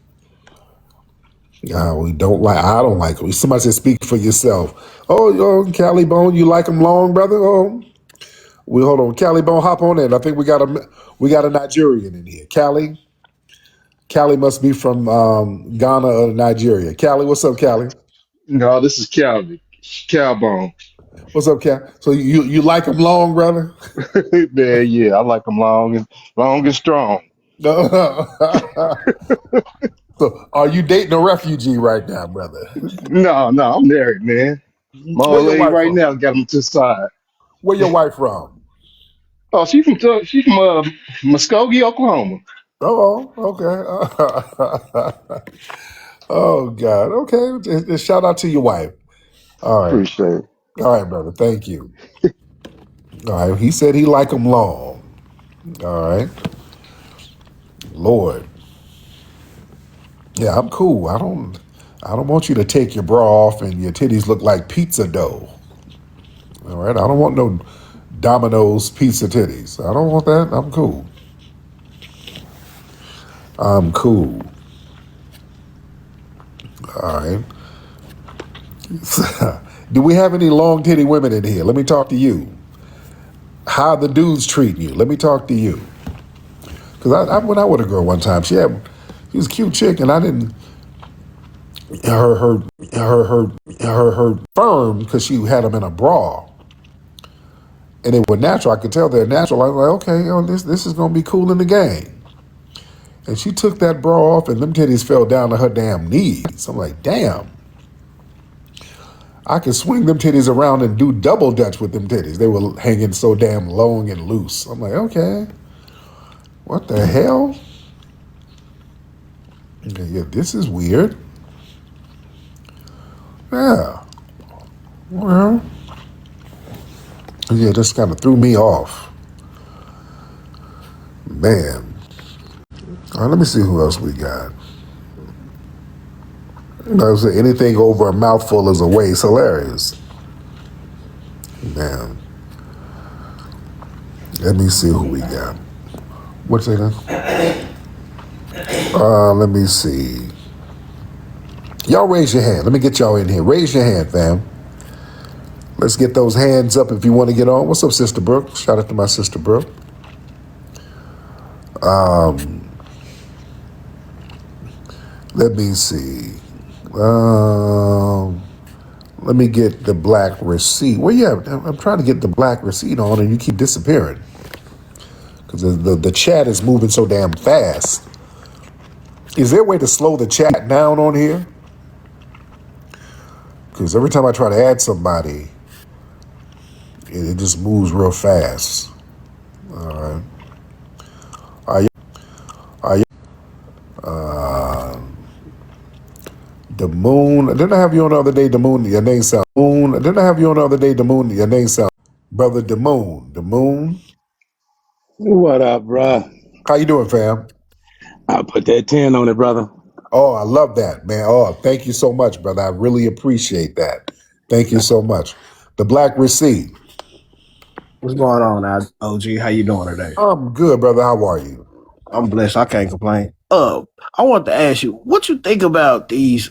We don't like. I don't like them. Somebody said, "Speak for yourself." Oh, Cali Bone, you like them long, brother? Oh, we hold on, Cali Bone, hop on in. I think we got a Nigerian in here. Cali must be from Ghana or Nigeria. Cali, what's up, Cali? No, this is Calvin. Cowbone. What's up, Cal? So you like them long, brother? Man, yeah, I like them long and strong. So are you dating a refugee right now, brother? No, I'm married, man. My Where old your lady wife right from? now got them to the side. Where your wife from? Oh, she's from Muskogee, Oklahoma. Oh, okay. Oh God. Okay. Just shout out to your wife. All right. Appreciate it. All right, brother. Thank you. All right. He said he like them long. All right. Lord. Yeah, I'm cool. I don't want you to take your bra off and your titties look like pizza dough. All right. I don't want no Domino's pizza titties. I don't want that. I'm cool. I'm cool. All right. Do we have any long titty women in here? Let me talk to you. How the dudes treating you? Let me talk to you. Because I went out with a girl one time. She was a cute chick, and I didn't her firm because she had them in a bra, and they were natural. I could tell they're natural. I was like, okay, this is gonna be cool in the game. And she took that bra off, and them titties fell down to her damn knees. I'm like, damn. I could swing them titties around and do double dutch with them titties. They were hanging so damn long and loose. I'm like, okay, what the hell? Yeah, this is weird. Yeah. Well, yeah, just kind of threw me off. Man. All right, let me see who else we got. Anything over a mouthful is a waste. Hilarious. Man. Let me see who we got. What's it? Let me see. Y'all raise your hand. Let me get y'all in here. Raise your hand, fam. Let's get those hands up if you want to get on. What's up, Sister Brooke? Shout out to my sister Brooke. Let me see. Let me get the black receipt. Well, yeah, I'm trying to get the black receipt on, and you keep disappearing because the chat is moving so damn fast. Is there a way to slow the chat down on here? Because every time I try to add somebody, it just moves real fast. All right. Are you, the moon? Didn't I have you on the other day? The moon. Your name sound. Moon. Didn't I have you on the other day? The moon. Your name sound. Brother the moon. The moon. What up, bro? How you doing, fam? I put that 10 on it, brother. Oh, I love that, man. Oh, thank you so much, brother. I really appreciate that. Thank you so much. The black receipt. What's going on, OG? How you doing today? I'm good, brother. How are you? I'm blessed. I can't complain. I want to ask you, what you think about these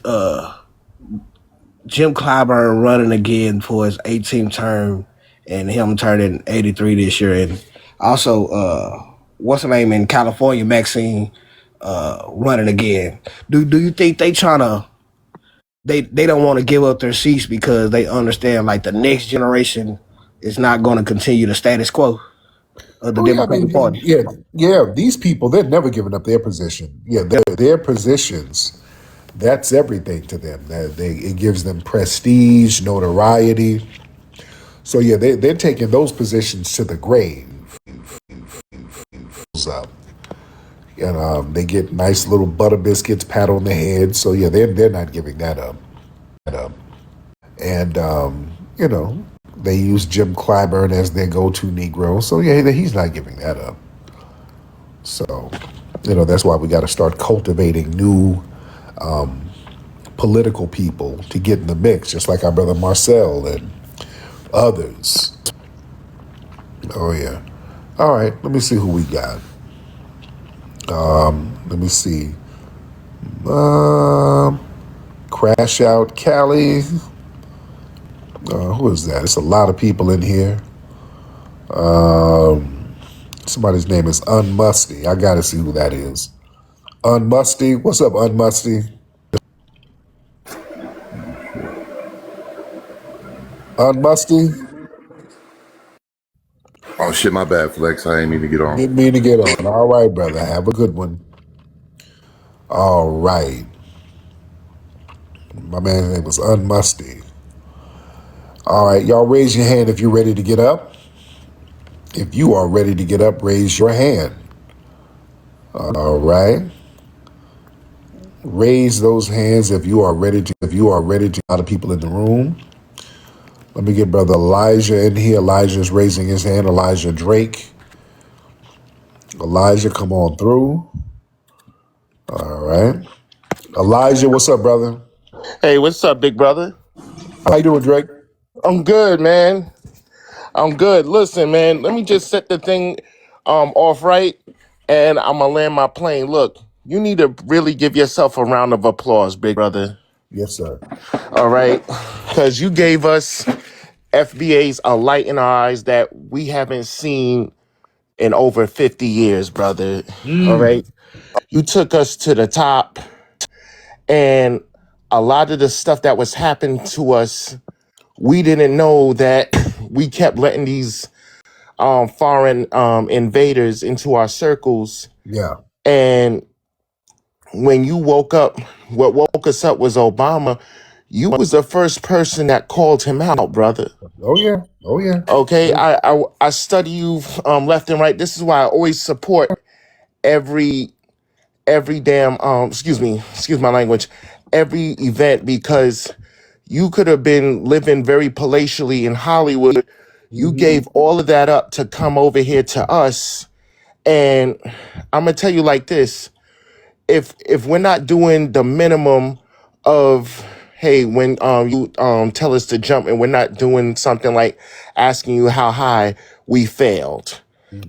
Jim Clyburn running again for his 18th term and him turning 83 this year, and also what's her name in California, Maxine, running again. Do you think they don't want to give up their seats because they understand like the next generation is not going to continue the status quo of the Oh yeah, I Democratic mean, Party? yeah. These people, they're never giving up their position. Yeah, their positions. That's everything to them. It gives them prestige, notoriety. So yeah, they're taking those positions to the grave. Up. And they get nice little butter biscuits, pat on the head. So yeah, they're not giving that up. And they use Jim Clyburn as their go-to Negro. So yeah, he's not giving that up. So that's why we got to start cultivating new political people to get in the mix, just like our brother Marcel and others. Oh yeah. All right. Let me see who we got. Let me see. Crash Out Cali. Who is that? It's a lot of people in here. Somebody's name is Unmusty. I gotta see who that is. Unmusty. What's up, Unmusty? Unmusty? Oh shit, my bad, Flex. I ain't mean to get on. Didn't mean to get on. All right, brother. Have a good one. All right. My man's name was Unmusty. All right, y'all raise your hand if you're ready to get up. If you are ready to get up, raise your hand. All right. Raise those hands if you are ready to. If you are ready to. A lot of people in the room. Let me get brother Elijah in here. Elijah's raising his hand. Elijah Drake. Elijah, come on through. All right. Elijah, what's up, brother? Hey, what's up, big brother? How you doing, Drake? I'm good, man. I'm good. Listen, man, let me just set the thing off right, and I'm gonna land my plane. Look, you need to really give yourself a round of applause, big brother. Yes, sir. All right, because you gave us FBA's a light in our eyes that we haven't seen in over 50 years, brother. All right, you took us to the top, and a lot of the stuff that was happening to us, we didn't know that we kept letting these foreign invaders into our circles. Yeah. And when you woke up, what woke us up was Obama. You was the first person that called him out, brother. Oh yeah. Oh yeah. Okay, I study you left and right. This is why I always support every damn excuse my language, every event, because you could have been living very palatially in Hollywood. You gave all of that up to come over here to us. And I'm gonna tell you like this: if we're not doing the minimum of, hey, when you tell us to jump, and we're not doing something like asking you how high, we failed,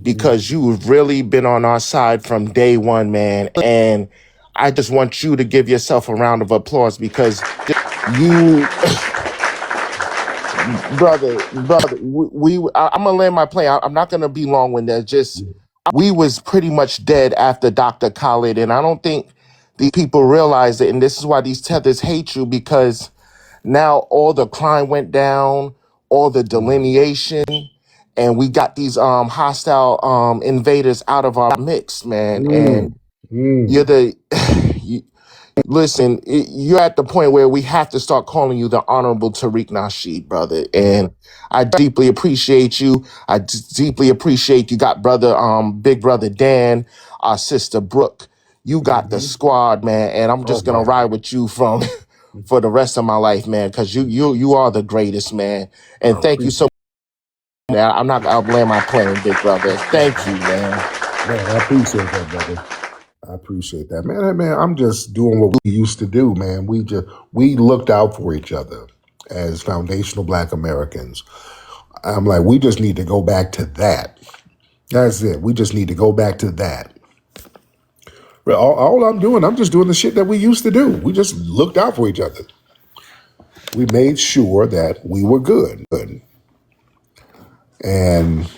because you've really been on our side from day one, man. And I just want you to give yourself a round of applause, because you, brother, I'm gonna land my plane. I'm not gonna be long when there's just, we was pretty much dead after Dr. Khaled, and I don't think these people realize it. And this is why these tethers hate you, because now all the crime went down, all the delineation, and we got these hostile invaders out of our mix, man. And you're the listen, you're at the point where we have to start calling you the Honorable Tariq Nasheed, brother. And I deeply appreciate you. Deeply appreciate you got brother, big brother Dan, our sister Brooke. You got the squad, man. And I'm Oh just gonna man. ride with you from for the rest of my life, man, because you are the greatest, man. And I thank you appreciate so much. I'm not gonna land my plane, big brother. Thank you, man. man, I appreciate that, brother. I appreciate that. Man, I'm just doing what we used to do, man. We looked out for each other as foundational Black Americans. I'm like, we just need to go back to that. That's it. We just need to go back to that. But all I'm doing, I'm just doing the shit that we used to do. We just looked out for each other. We made sure that we were good. And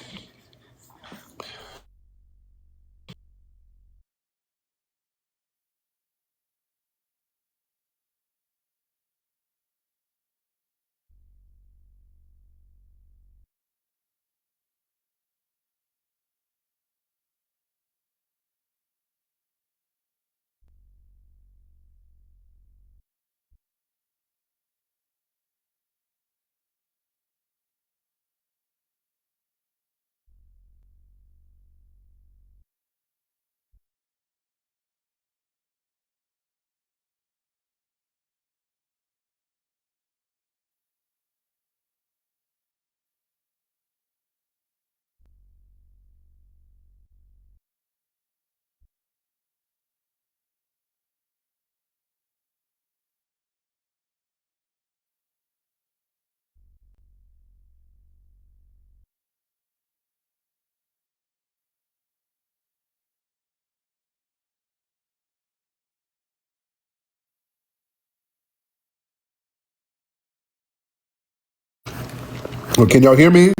well, can y'all hear me?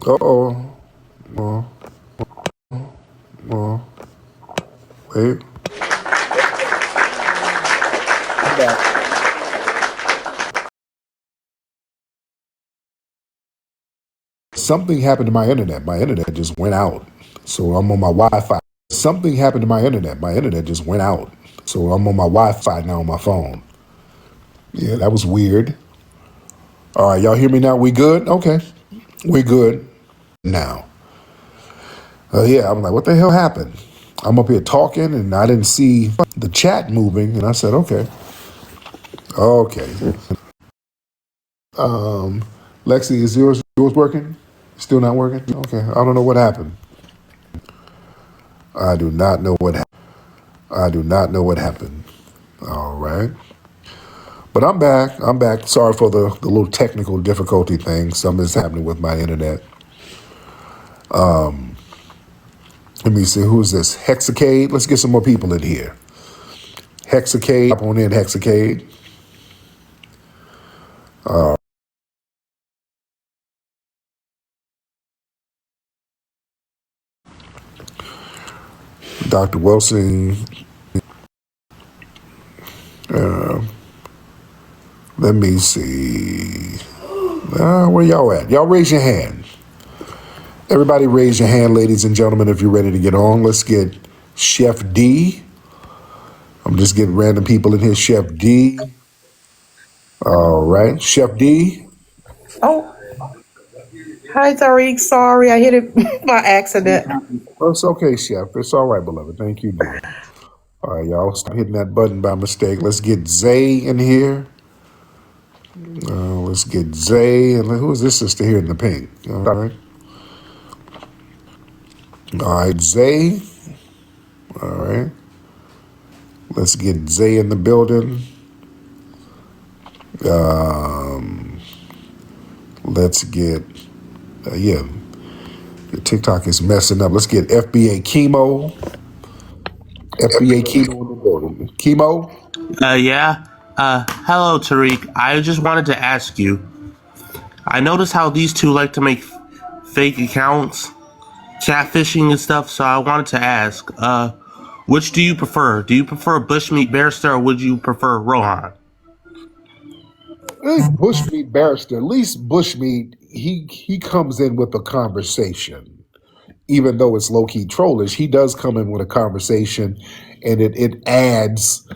Uh-oh. Oh, oh, wait. I'm back. Something happened to my internet. My internet just went out. So I'm on my Wi-Fi. Something happened to my internet. My internet just went out. So I'm on my Wi-Fi now on my phone. Yeah, that was weird. All right, y'all hear me now? We good? Okay. We good now. Yeah, I'm like, what the hell happened? I'm up here talking and I didn't see the chat moving. And I said, okay. Okay. Lexi, is yours working? Still not working? Okay. I don't know what happened. I do not know what happened. I do not know what happened. All right. But I'm back. I'm back. Sorry for the little technical difficulty thing. Something's happening with my internet. Let me see, who's this? Hexacade. Let's get some more people in here. Hexacade, hop on in, Hexacade. Dr. Wilson. Let me see. Where y'all at? Y'all raise your hand. Everybody raise your hand, ladies and gentlemen, if you're ready to get on. Let's get Chef D. I'm just getting random people in here. Chef D. All right. Chef D. Oh, hi, Tariq. Sorry, I hit it by accident. Oh, it's okay, Chef. It's all right, beloved. Thank you, dear. All right, y'all. Stop hitting that button by mistake. Let's get Zay in here. Let's get Zay. And who is this sister here in the pink? All right. All right, Zay. All right. Let's get Zay in the building. Let's get, yeah, TikTok is messing up. Let's get FBA Chemo. FBA Chemo in the building. Chemo? Yeah. Hello, Tariq. I just wanted to ask you. I noticed how these two like to make fake accounts, catfishing and stuff. So I wanted to ask, which do you prefer? Do you prefer Bushmeat Barrister or would you prefer Rohan? Bushmeat Barrister. At least Bushmeat, he comes in with a conversation. Even though it's low-key trollish, he does come in with a conversation and it adds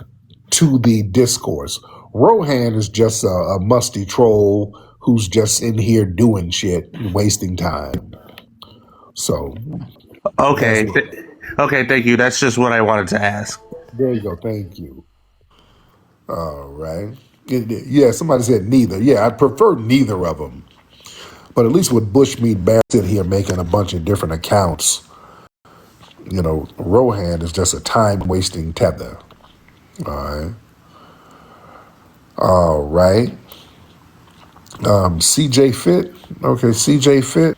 to the discourse. Rohan is just a musty troll who's just in here doing shit, wasting time. So that's Okay. what. Okay. Thank you. That's just what I wanted to ask. There you go. Thank you. All right. Yeah, somebody said neither. Yeah, I prefer neither of them. But at least with Bushmeat Bear sitting here making a bunch of different accounts, Rohan is just a time wasting tether. All right. All right. CJ Fit. Okay, CJ Fit.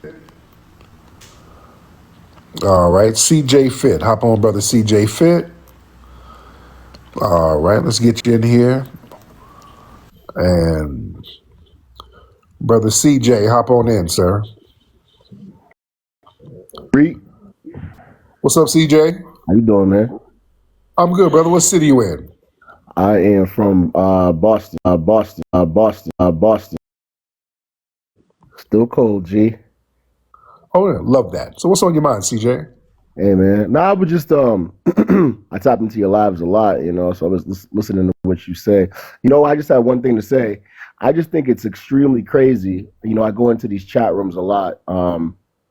All right, CJ Fit. Hop on, brother CJ Fit. All right, let's get you in here. And brother CJ, hop on in, sir. Reed, What's up, CJ? how you doing, man? I'm good, brother. What city you in? I am from Boston, Boston. Still cold, G. Oh, yeah, love that. So what's on your mind, CJ? Hey, man. No, I would just I tap into your lives a lot, So I was listening to what you say. I just have one thing to say. I just think it's extremely crazy. I go into these chat rooms a lot,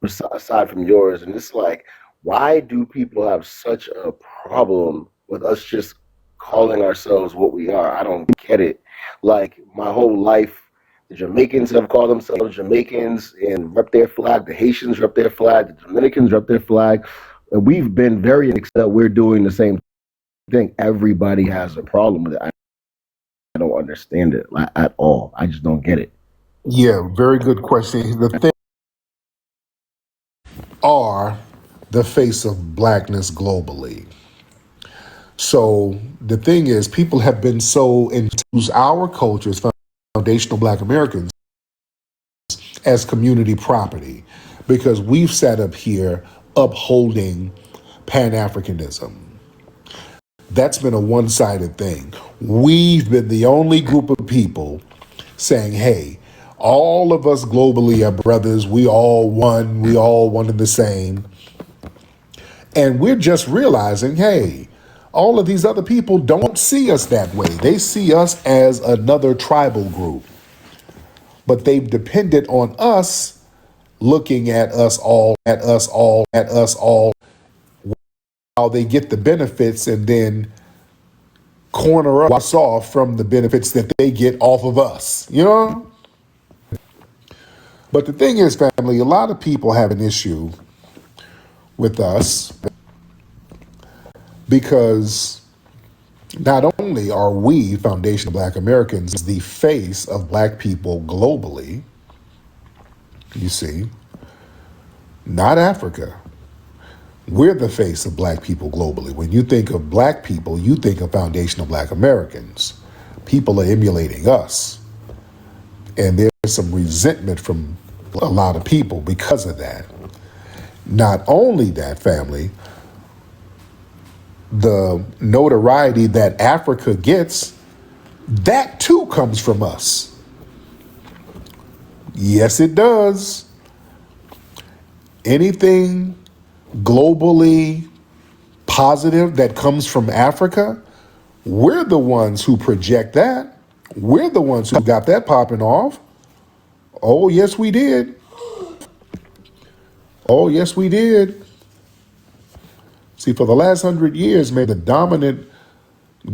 aside from yours, and it's like, why do people have such a problem with us just calling ourselves what we are? I don't get it. Like my whole life, the Jamaicans have called themselves Jamaicans and rep their flag. The Haitians rep their flag. The Dominicans rep their flag. And we've been very excited we're doing the same thing. Everybody has a problem with it. I don't understand it at all. I just don't get it. Yeah, very good question. The thing are the face of blackness globally. So the thing is, people have been so into our culture as foundational black Americans as community property because we've sat up here upholding Pan-Africanism. That's been a one-sided thing. We've been the only group of people saying, hey, all of us globally are brothers. We all one and the same. And we're just realizing, hey, all of these other people don't see us that way. They see us as another tribal group. But they've depended on us looking at us all, how they get the benefits and then corner us off from the benefits that they get off of us, But the thing is, family, a lot of people have an issue with us because not only are we, foundational black Americans, the face of black people globally, you see, not Africa. We're the face of black people globally. When you think of black people, you think of foundational black Americans. People are emulating us. And there's some resentment from a lot of people because of that. Not only that, family, the notoriety that Africa gets, that too comes from us. Yes, it does. Anything globally positive that comes from Africa, we're the ones who project that. We're the ones who got that popping off. Oh, yes, we did. Oh, yes, we did. See, for the last 100 years, man, the dominant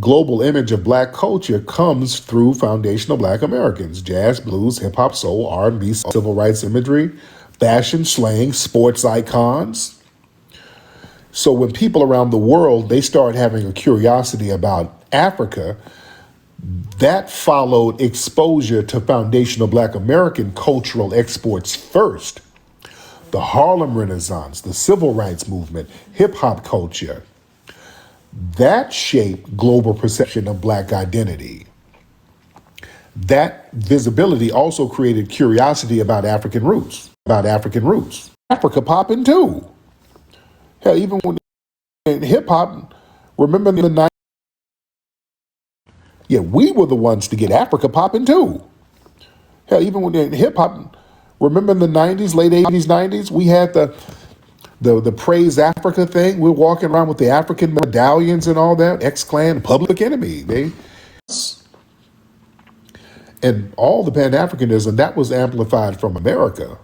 global image of black culture comes through foundational black Americans. Jazz, blues, hip hop, soul, R&B, civil rights imagery, fashion, slang, sports icons. So when people around the world, they start having a curiosity about Africa, that followed exposure to foundational black American cultural exports first. The Harlem Renaissance, the civil rights movement, hip hop culture, that shaped global perception of black identity. That visibility also created curiosity about African roots, Africa popping too. Hell, even when in hip hop, remember in the 90s, yeah, we were the ones to get Africa popping too. Hell, even when in hip hop, remember in the 90s, late 80s, 90s, we had the Praise Africa thing. We're walking around with the African medallions and all that. X-Clan, Public Enemy. And all the Pan-Africanism, that was amplified from America.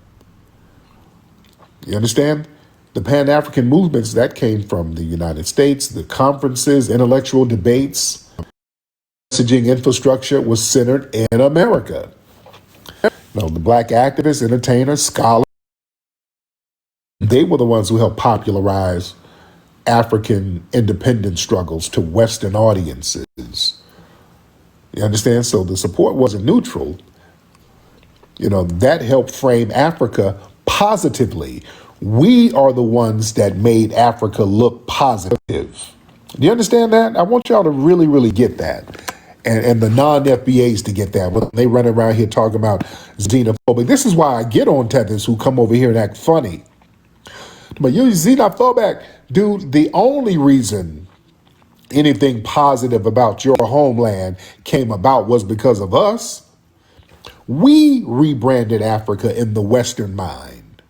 You understand? The Pan-African movements, that came from the United States. The conferences, intellectual debates, messaging infrastructure was centered in America. You know, the black activists, entertainers, scholars, they were the ones who helped popularize African independence struggles to Western audiences. You understand? So the support wasn't neutral. You know, that helped frame Africa positively. We are the ones that made Africa look positive. Do you understand that? I want y'all to really, really get that. And the non-FBAs to get that. When they run around here talking about xenophobic. This is why I get on tethers who come over here and act funny. But you xenophobic, dude, the only reason anything positive about your homeland came about was because of us. We rebranded Africa in the Western mind.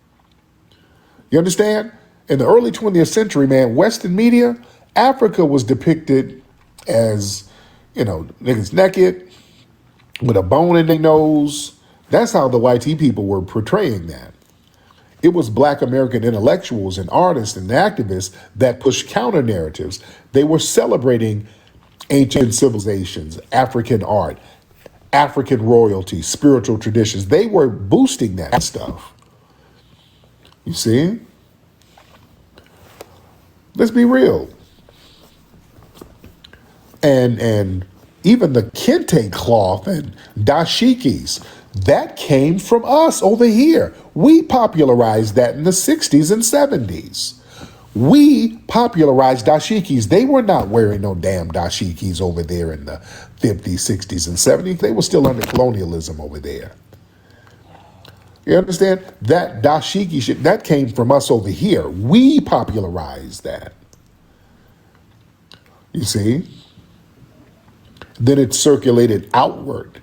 You understand? In the early 20th century, man, Western media, Africa was depicted as, you know, niggas naked, with a bone in their nose. That's how the YT people were portraying that. It was black American intellectuals and artists and activists that pushed counter narratives. They were celebrating ancient civilizations, African art, African royalty, spiritual traditions. They were boosting that stuff. You see? Let's be real. And even the kente cloth and dashikis, that came from us over here. We popularized that in the 60s and 70s. We popularized dashikis. They were not wearing no damn dashikis over there in the 50s, 60s, and 70s. They were still under colonialism over there. You understand? That dashiki shit, that came from us over here. We popularized that. You see? Then it circulated outward.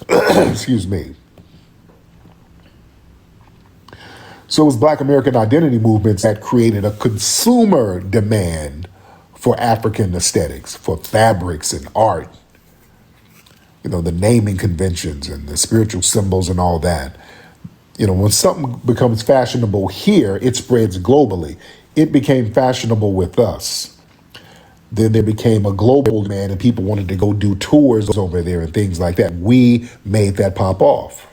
Excuse me. So it was Black American identity movements that created a consumer demand for African aesthetics, for fabrics and art. You know, the naming conventions and the spiritual symbols and all that. You know, when something becomes fashionable here, it spreads globally. It became fashionable with us. Then there became a global demand and people wanted to go do tours over there and things like that. We made that pop off.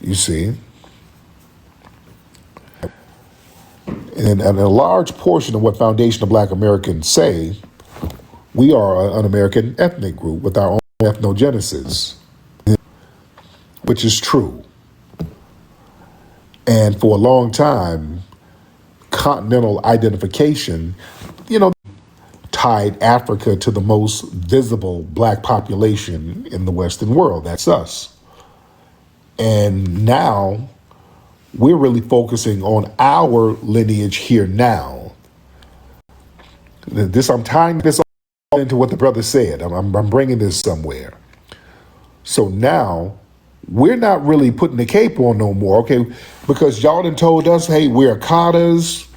You see? And a large portion of what foundational Black Americans say, we are an American ethnic group with our own ethnogenesis, which is true. And for a long time, continental identification, you know, tied Africa to the most visible black population in the Western world. That's us. And now we're really focusing on our lineage here now. I'm tying this all into what the brother said. I'm bringing this somewhere. So now we're not really putting the cape on no more, okay? Because y'all done told us, hey, we're Akatas.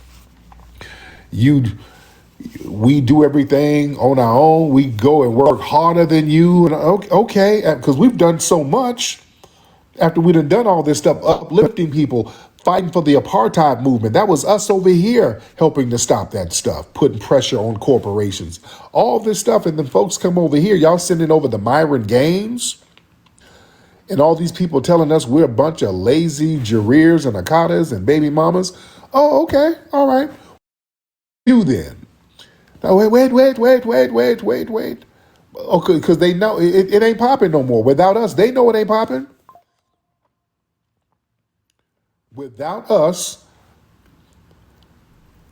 We do everything on our own. We go and work harder than you. And okay, because we've done so much after we done all this stuff, uplifting people, fighting for the apartheid movement. That was us over here helping to stop that stuff, putting pressure on corporations, all this stuff. And then folks come over here, y'all sending over the Myron Games and all these people telling us we're a bunch of lazy Jareers and Akatas and baby mamas. Oh, okay, all right. You then. Now, wait. Okay, because they know it ain't popping no more. Without us, they know it ain't popping. Without us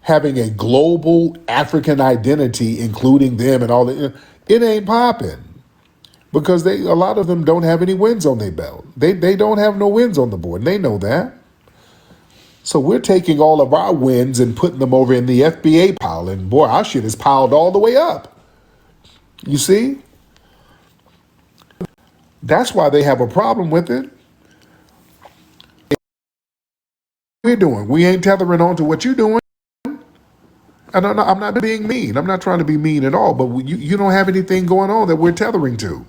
having a global African identity, including them and all that, it ain't popping. Because a lot of them don't have any wins on their belt. They don't have no wins on the board, and they know that. So we're taking all of our wins and putting them over in the FBA pile, and boy, our shit is piled all the way up. You see? That's why they have a problem with it. We're doing. We ain't tethering on to what you're doing. And I'm not being mean. I'm not trying to be mean at all, but you don't have anything going on that we're tethering to.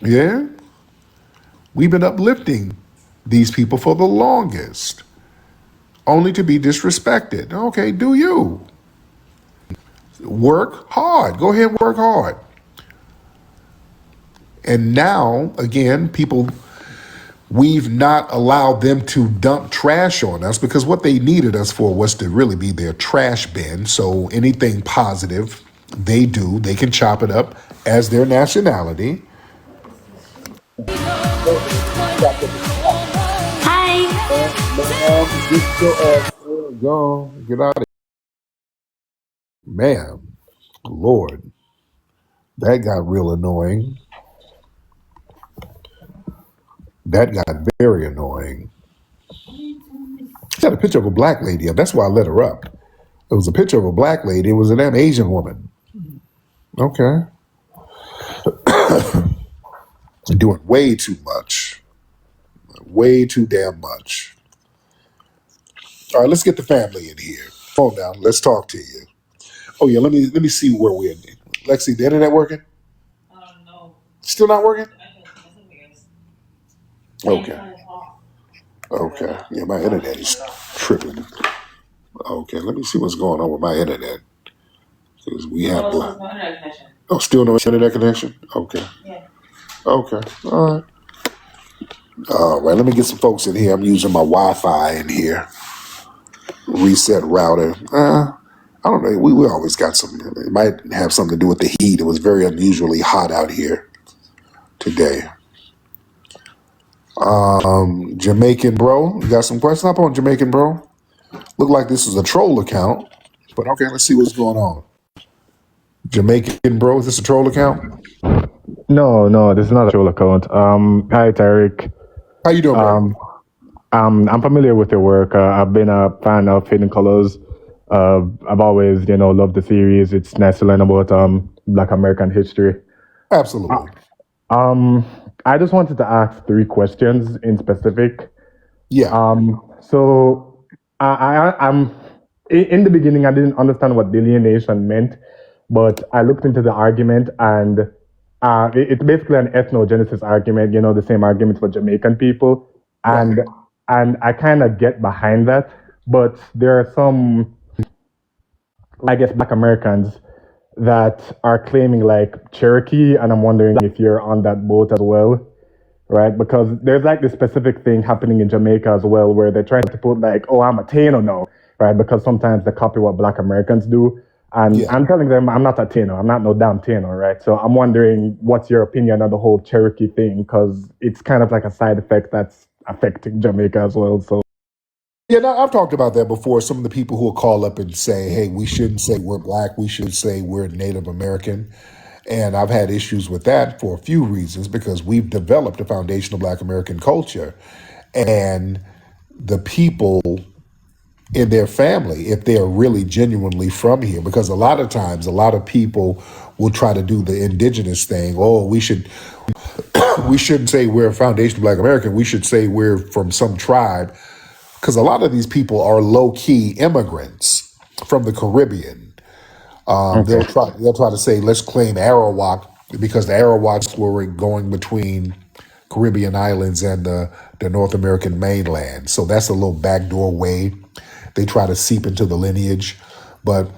Yeah? We've been uplifting these people for the longest, only to be disrespected. Okay, do you? Work hard. Go ahead and work hard. And now, again, we've not allowed them to dump trash on us because what they needed us for was to really be their trash bin. So anything positive they do, they can chop it up as their nationality. Ma'am, get your ass gone. Get out of here. Man, Lord, that got real annoying. That got very annoying. She had a picture of a black lady up. That's why I let her up. It was a picture of a black lady. It was a damn Asian woman. Okay. Doing way too much. Way too damn much. All right, let's get the family in here. Hold down. Let's talk to you. Oh yeah, let me see where we're in. Lexi, the internet working? Still not working? Okay. Okay. Yeah, my internet is tripping. Okay, let me see what's going on with my internet. Because we have oh, still no internet connection? Okay. Okay. All right. All right, let me get some folks in here. I'm using my Wi-Fi in here. Reset router. I don't know. We always got some. It might have something to do with the heat. It was very unusually hot out here today. Jamaican bro, you got some questions up on Jamaican bro? Look like this is a troll account, but okay, let's see what's going on. Jamaican bro, is this a troll account? No, this is not a troll account. Hi, Tariq. How you doing, bro? I'm familiar with your work. I've been a fan of Hidden Colors. I've always, loved the series. It's nice to learn about Black American history. Absolutely. I just wanted to ask 3 questions in specific. Yeah. So I'm in the beginning, I didn't understand what delineation meant, but I looked into the argument, and it's basically an ethnogenesis argument. The same argument for Jamaican people, and Right. and I kind of get behind that, but there are some, I guess, Black Americans that are claiming like Cherokee, and I'm wondering if you're on that boat as well, right? Because there's like this specific thing happening in Jamaica as well, where they're trying to put like, oh, I'm a Taino now, right? Because sometimes they copy what Black Americans do. And Yeah. I'm telling them I'm not a Taino, I'm not no damn Taino, right? So I'm wondering what's your opinion on the whole Cherokee thing, because it's kind of like a side effect that's affecting Jamaica as well. So Yeah, no, I've talked about that before. Some of the people who will call up and say, hey, we shouldn't say we're black, we should say we're Native American. And I've had issues with that for a few reasons because we've developed a foundational black American culture. And the people in their family, if they're really genuinely from here, because a lot of times, a lot of people will try to do the indigenous thing. Oh, we shouldn't say we're a foundational black American. We should say we're from some tribe. Because a lot of these people are low key immigrants from the Caribbean. Okay. They'll try to say let's claim Arawak because the Arawaks were going between Caribbean islands and the North American mainland. So that's a little backdoor way they try to seep into the lineage. But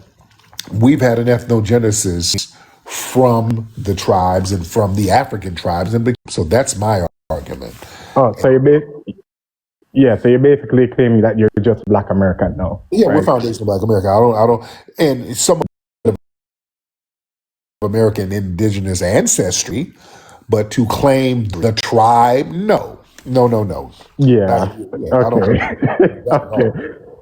we've had an ethnogenesis from the tribes and from the African tribes, and so that's my argument. Oh, so so you're basically claiming that you're just Black American now, Yeah, we're right? foundational Black America. I don't, and some American indigenous ancestry, but to claim the tribe, no, no, no, no. Yeah. Yeah, I don't Okay. that at Okay. all.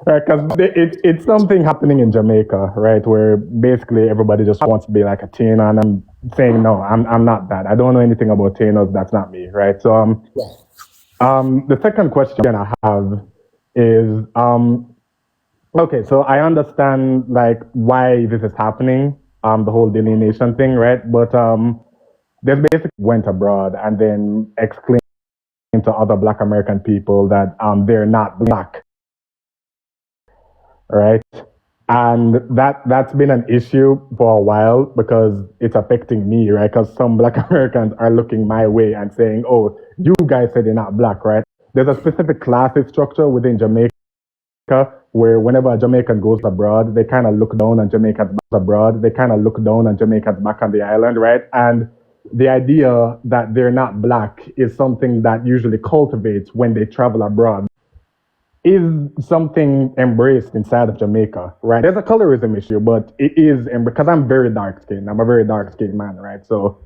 Because it's something happening in Jamaica, right? Where basically everybody just wants to be like a Taino, and I'm saying no, I'm not that. I don't know anything about Tainos. That's not me, right? So the second question I have is okay. So I understand like why this is happening, the whole delineation thing, right? But there's basically went abroad and then exclaimed to other Black American people that they're not Black, right? And that's been an issue for a while because it's affecting me, right? Because some Black Americans are looking my way and saying, "Oh, you guys said you're not Black, right?" There's a specific classes structure within Jamaica where whenever a Jamaican goes abroad, they kind of look down on Jamaicans abroad. They kind of look down on Jamaicans back on the island, right? And the idea that they're not Black is something that usually cultivates when they travel abroad is something embraced inside of Jamaica, right? There's a colorism issue, but it is, and because I'm very dark skinned, I'm a very dark skinned man, right? So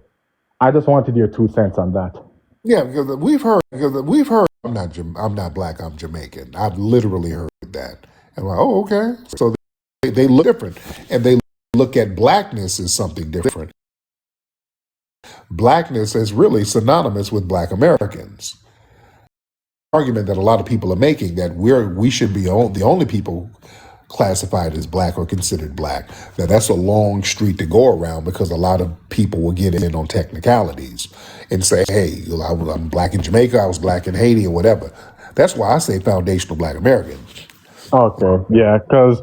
I just wanted your 2 cents on that. Yeah, because we've heard. I'm not Black. I'm Jamaican. I've literally heard that. And I'm like, oh, okay. So they look different, and they look at Blackness as something different. Blackness is really synonymous with Black Americans. Argument that a lot of people are making that we should be the only people classified as Black or considered Black. Now that's a long street to go around because a lot of people will get in on technicalities and say, hey, I'm Black in Jamaica, I was Black in Haiti or whatever. That's why I say foundational Black American. Okay, yeah, because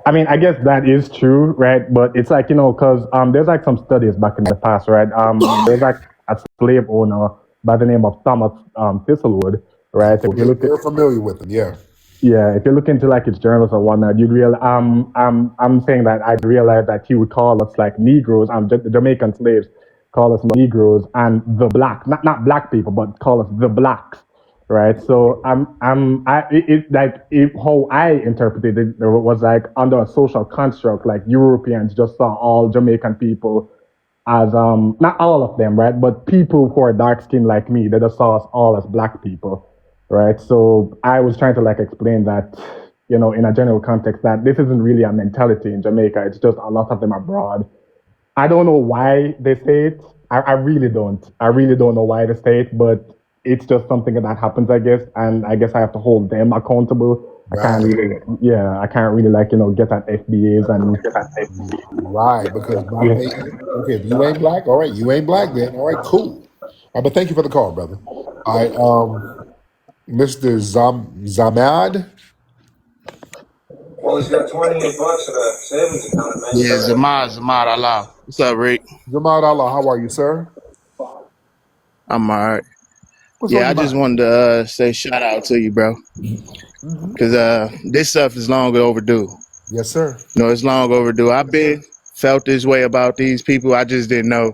I mean, I guess that is true, right? But it's like, because there's like some studies back in the past, right? There's like a slave owner by the name of Thomas Thistlewood, right? If you look at Very familiar with them, yeah. Yeah, if you look into like his journals or whatnot, you'd realize I'm saying that I'd realize that he would call us like Negroes, the Jamaican slaves call us Negroes and the black, not black people, but call us the blacks, right? So how I interpreted it was like under a social construct, like Europeans just saw all Jamaican people as not all of them, right? But people who are dark skinned like me, they just saw us all as black people, right? So I was trying to like explain that, in a general context, that this isn't really a mentality in Jamaica. It's just a lot of them abroad. I don't know why they say it. I really don't. I really don't know why they say it, but it's just something that happens, I guess. And I guess I have to hold them accountable. Right. I can't really like, get at FBAs and Right, because my thing, okay, if you ain't Black, all right, you ain't Black then. All right, cool. But thank you for the call, brother. All right, Mr. Zamad. Well, he's got 28 bucks in a savings account, man. Yeah, Zamad Allah. What's up, Rick? Zamad Allah, how are you, sir? I'm all right. What's on Yeah, I your just mind? wanted to say shout out to you, bro, Hmm. because this stuff is long overdue. Yes, sir. It's long overdue. I've been felt this way about these people. I just didn't know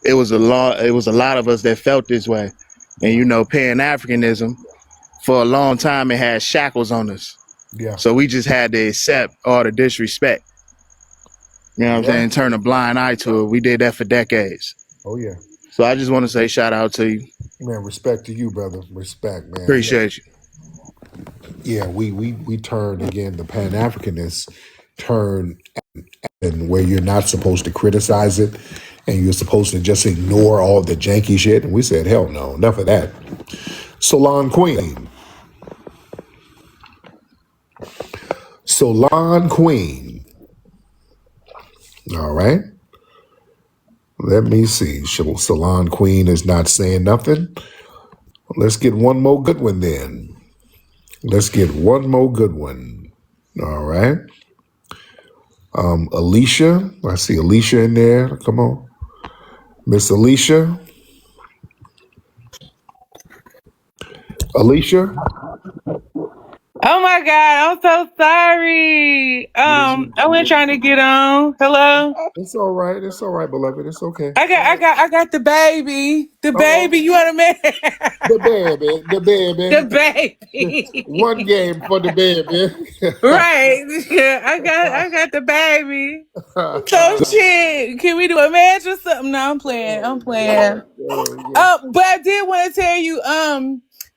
it was a lot. It was a lot of us that felt this way, and Pan Africanism for a long time it had shackles on us, Yeah. so we just had to accept all the disrespect. You know what I'm Yeah. saying? Turn a blind eye to it. We did that for decades. Oh, yeah. So I just want to say shout out to you. Man, respect to you, brother. Respect, man. Yeah. Appreciate you. Yeah, we turn again. The Pan Africanists turn, and where you're not supposed to criticize it, and you're supposed to just ignore all the janky shit. And we said, hell no, enough of that. Salon Queen, Salon Queen. All right. Let me see. Salon Queen is not saying nothing. Let's get one more good one then. Let's get one more good one. All right. Alicia. I see Alicia in there. Come on. Miss Alicia. Alicia. Oh my God, I'm so sorry. I wasn't trying to get on. Hello. It's all right. It's all right, beloved. It's okay. I got the baby. The Uh-oh. baby. You want a man? The baby. The The baby. One baby. game for the baby. Right. Yeah, I got the baby. So shit. Can we do a match or something? No, I'm playing. I'm playing. But I did want to tell you,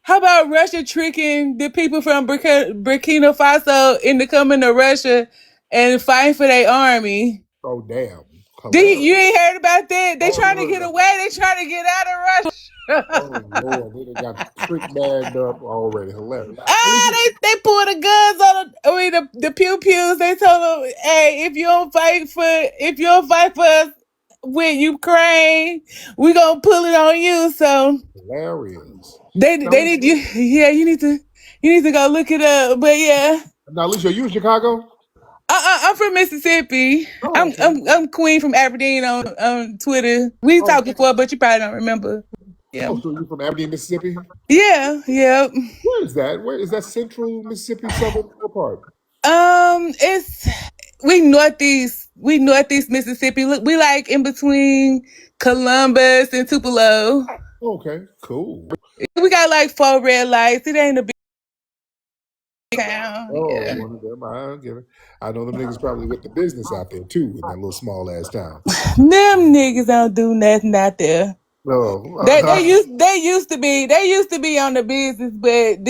how about Russia tricking the people from Burkina Faso into coming to Russia and fighting for their army? Oh, damn. You ain't heard about that? They Oh, trying to get away. They trying to get out of Russia. Lord. They done got trick bagged up already. Hilarious. They pulled the guns on the pew pews. They told them, hey, if you don't fight for us with Ukraine, we gonna pull it on you. So Hilarious. they need you. Yeah, you need to go look it up. But yeah. Now, Alicia, are you in Chicago? I'm from Mississippi. Oh, okay. I'm Queen from Aberdeen on Twitter. We talked before, but you probably don't remember. Yeah. Oh, so you're from Aberdeen, Mississippi? Yeah. Yeah. Where is that? Where is that? Central Mississippi, southern part? It's we northeast Mississippi. Look, we like in between Columbus and Tupelo. Okay, cool. We got like 4 red lights. It ain't a big town. Oh, Yeah. one of them. I get it. I know them niggas probably with the business out there too in that little small ass town. Them niggas don't do nothing out there. They Oh, used to be on the business, but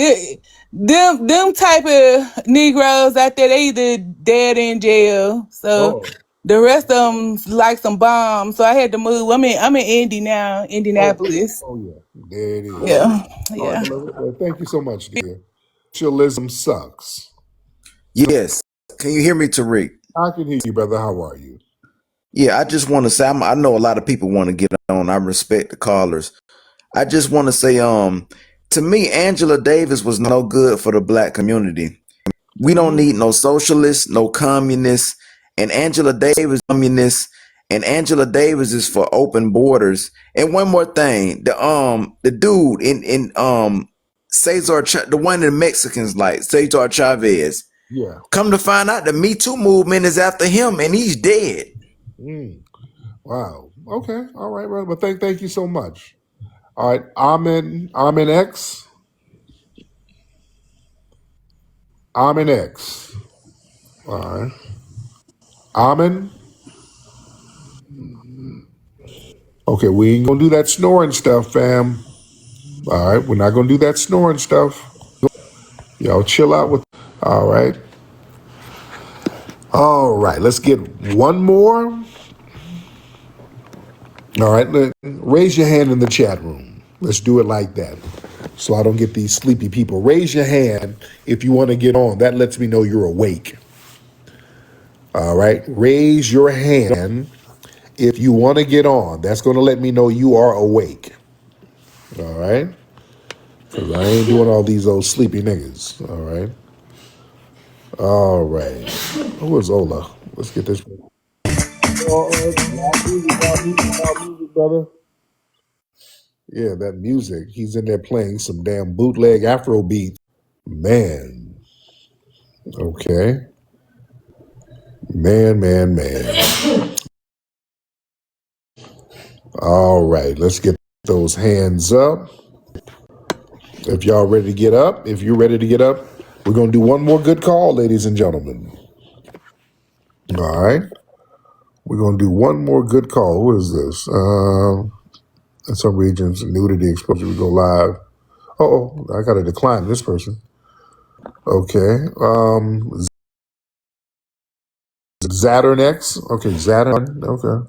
them type of Negroes out there, they either dead in jail. So oh, the rest of them like some bombs. So I had to move. I'm in Indy now, Indianapolis. oh yeah. There it is. Yeah, All right, yeah. beloved. Well, thank you so much, dear. Socialism sucks. Yes. Can you hear me, Tariq? I can hear you, brother. How are you? Yeah, I just want to say I know a lot of people want to get on. I respect the callers. I just want to say, to me, Angela Davis was no good for the black community. We don't need no socialists, no communists, and Angela Davis communists, and Angela Davis is for open borders. And one more thing, the dude in Cesar, the one the Mexicans like Cesar Chavez. Yeah. Come to find out, the Me Too movement is after him, and he's dead. Wow. Okay. All right, brother. But thank you so much. All right. I'm in X. I'm in X. All right. Amen. Okay, we ain't gonna do that snoring stuff, fam. All right, we're not gonna do that snoring stuff. Y'all chill out with. All right. All right. Let's get one more. All right. Raise your hand in the chat room. Let's do it like that, so I don't get these sleepy people. Raise your hand if you want to get on. That lets me know you're awake. All right. Raise your hand if you want to get on. That's going to let me know you are awake. All right. Because I ain't doing all these old sleepy niggas. All right. All right. Who is Ola? Let's get this. Loud music, brother. Yeah, that music. He's in there playing some damn bootleg Afro beat. Man. Okay. Man. All right. Let's get those hands up. If y'all ready to get up, if you're ready to get up, we're going to do one more good call, ladies and gentlemen. All right. We're going to do one more good call. Who is this? In some regions, nudity exposure, we go live. Oh, I got to decline this person. Okay. Saturn X. Okay, Saturn. Okay.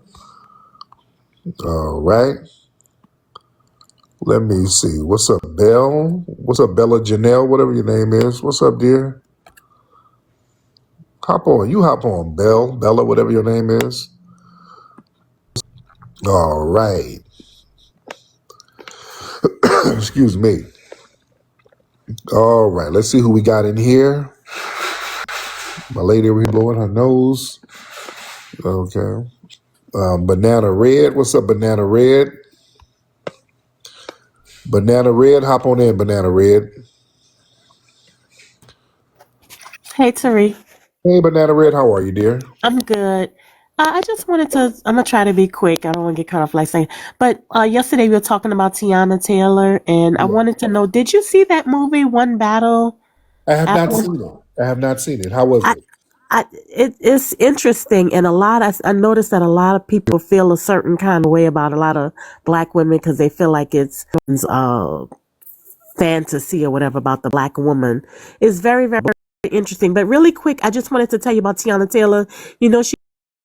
All right. Let me see. What's up, Belle? What's up, Bella Janelle? Whatever your name is. What's up, dear? Hop on. You hop on, Belle. Bella, whatever your name is. All right. Excuse me. All right. Let's see who we got in here. My lady over here blowing her nose. Okay. Banana Red. What's up, Banana Red? Banana Red. Hop on in, Banana Red. Hey, Tariq. Hey, Banana Red. How are you, dear? I'm good. I just wanted to, I'm going to try to be quick. I don't want to get cut off like saying, but yesterday we were talking about Tiana Taylor, and I Yeah. wanted to know, did you see that movie, One Battle? I have not Apple? seen it. I have not seen it. How was I, it? it's interesting, and I noticed that a lot of people feel a certain kind of way about a lot of black women because they feel like it's fantasy or whatever about the black woman. It's very, very interesting. But really quick, I just wanted to tell you about Tiana Taylor. You know, she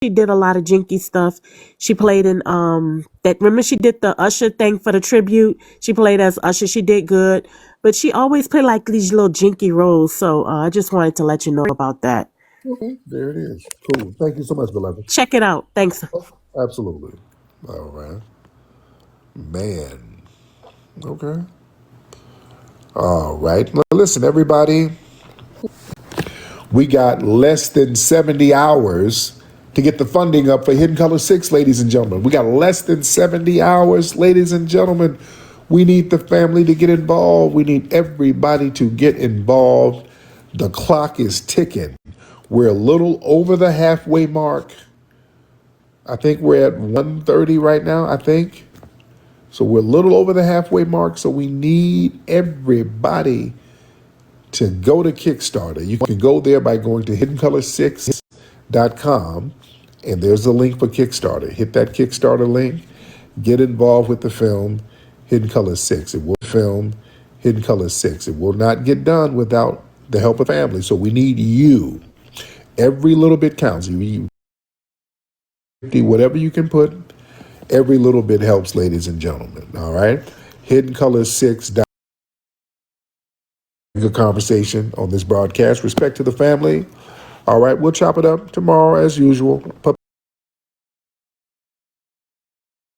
did a lot of jinky stuff. She played in that, remember she did the Usher thing for the tribute. She played as Usher. She did good. But she always played like these little jinky roles. So I just wanted to let you know about that. Okay, there it is. Cool. Thank you so much, beloved. Check it out. Thanks. Absolutely. All right. Man. Okay. All right. Well, listen, everybody. We got less than 70 hours to get the funding up for Hidden Color 6, ladies and gentlemen. We got less than 70 hours, ladies and gentlemen. We need the family to get involved. We need everybody to get involved. The clock is ticking. We're a little over the halfway mark. I think we're at 1:30 right now, I think. So we're a little over the halfway mark. So we need everybody to go to Kickstarter. You can go there by going to hiddencolor6.com, and there's a link for Kickstarter. Hit that Kickstarter link. Get involved with the film Hidden Color 6. It will film Hidden Color 6. It will not get done without the help of family. So we need you. Every little bit counts. Whatever you can put, every little bit helps, ladies and gentlemen. All right? Hidden Color 6. Good conversation on this broadcast. Respect to the family. All right, we'll chop it up tomorrow as usual.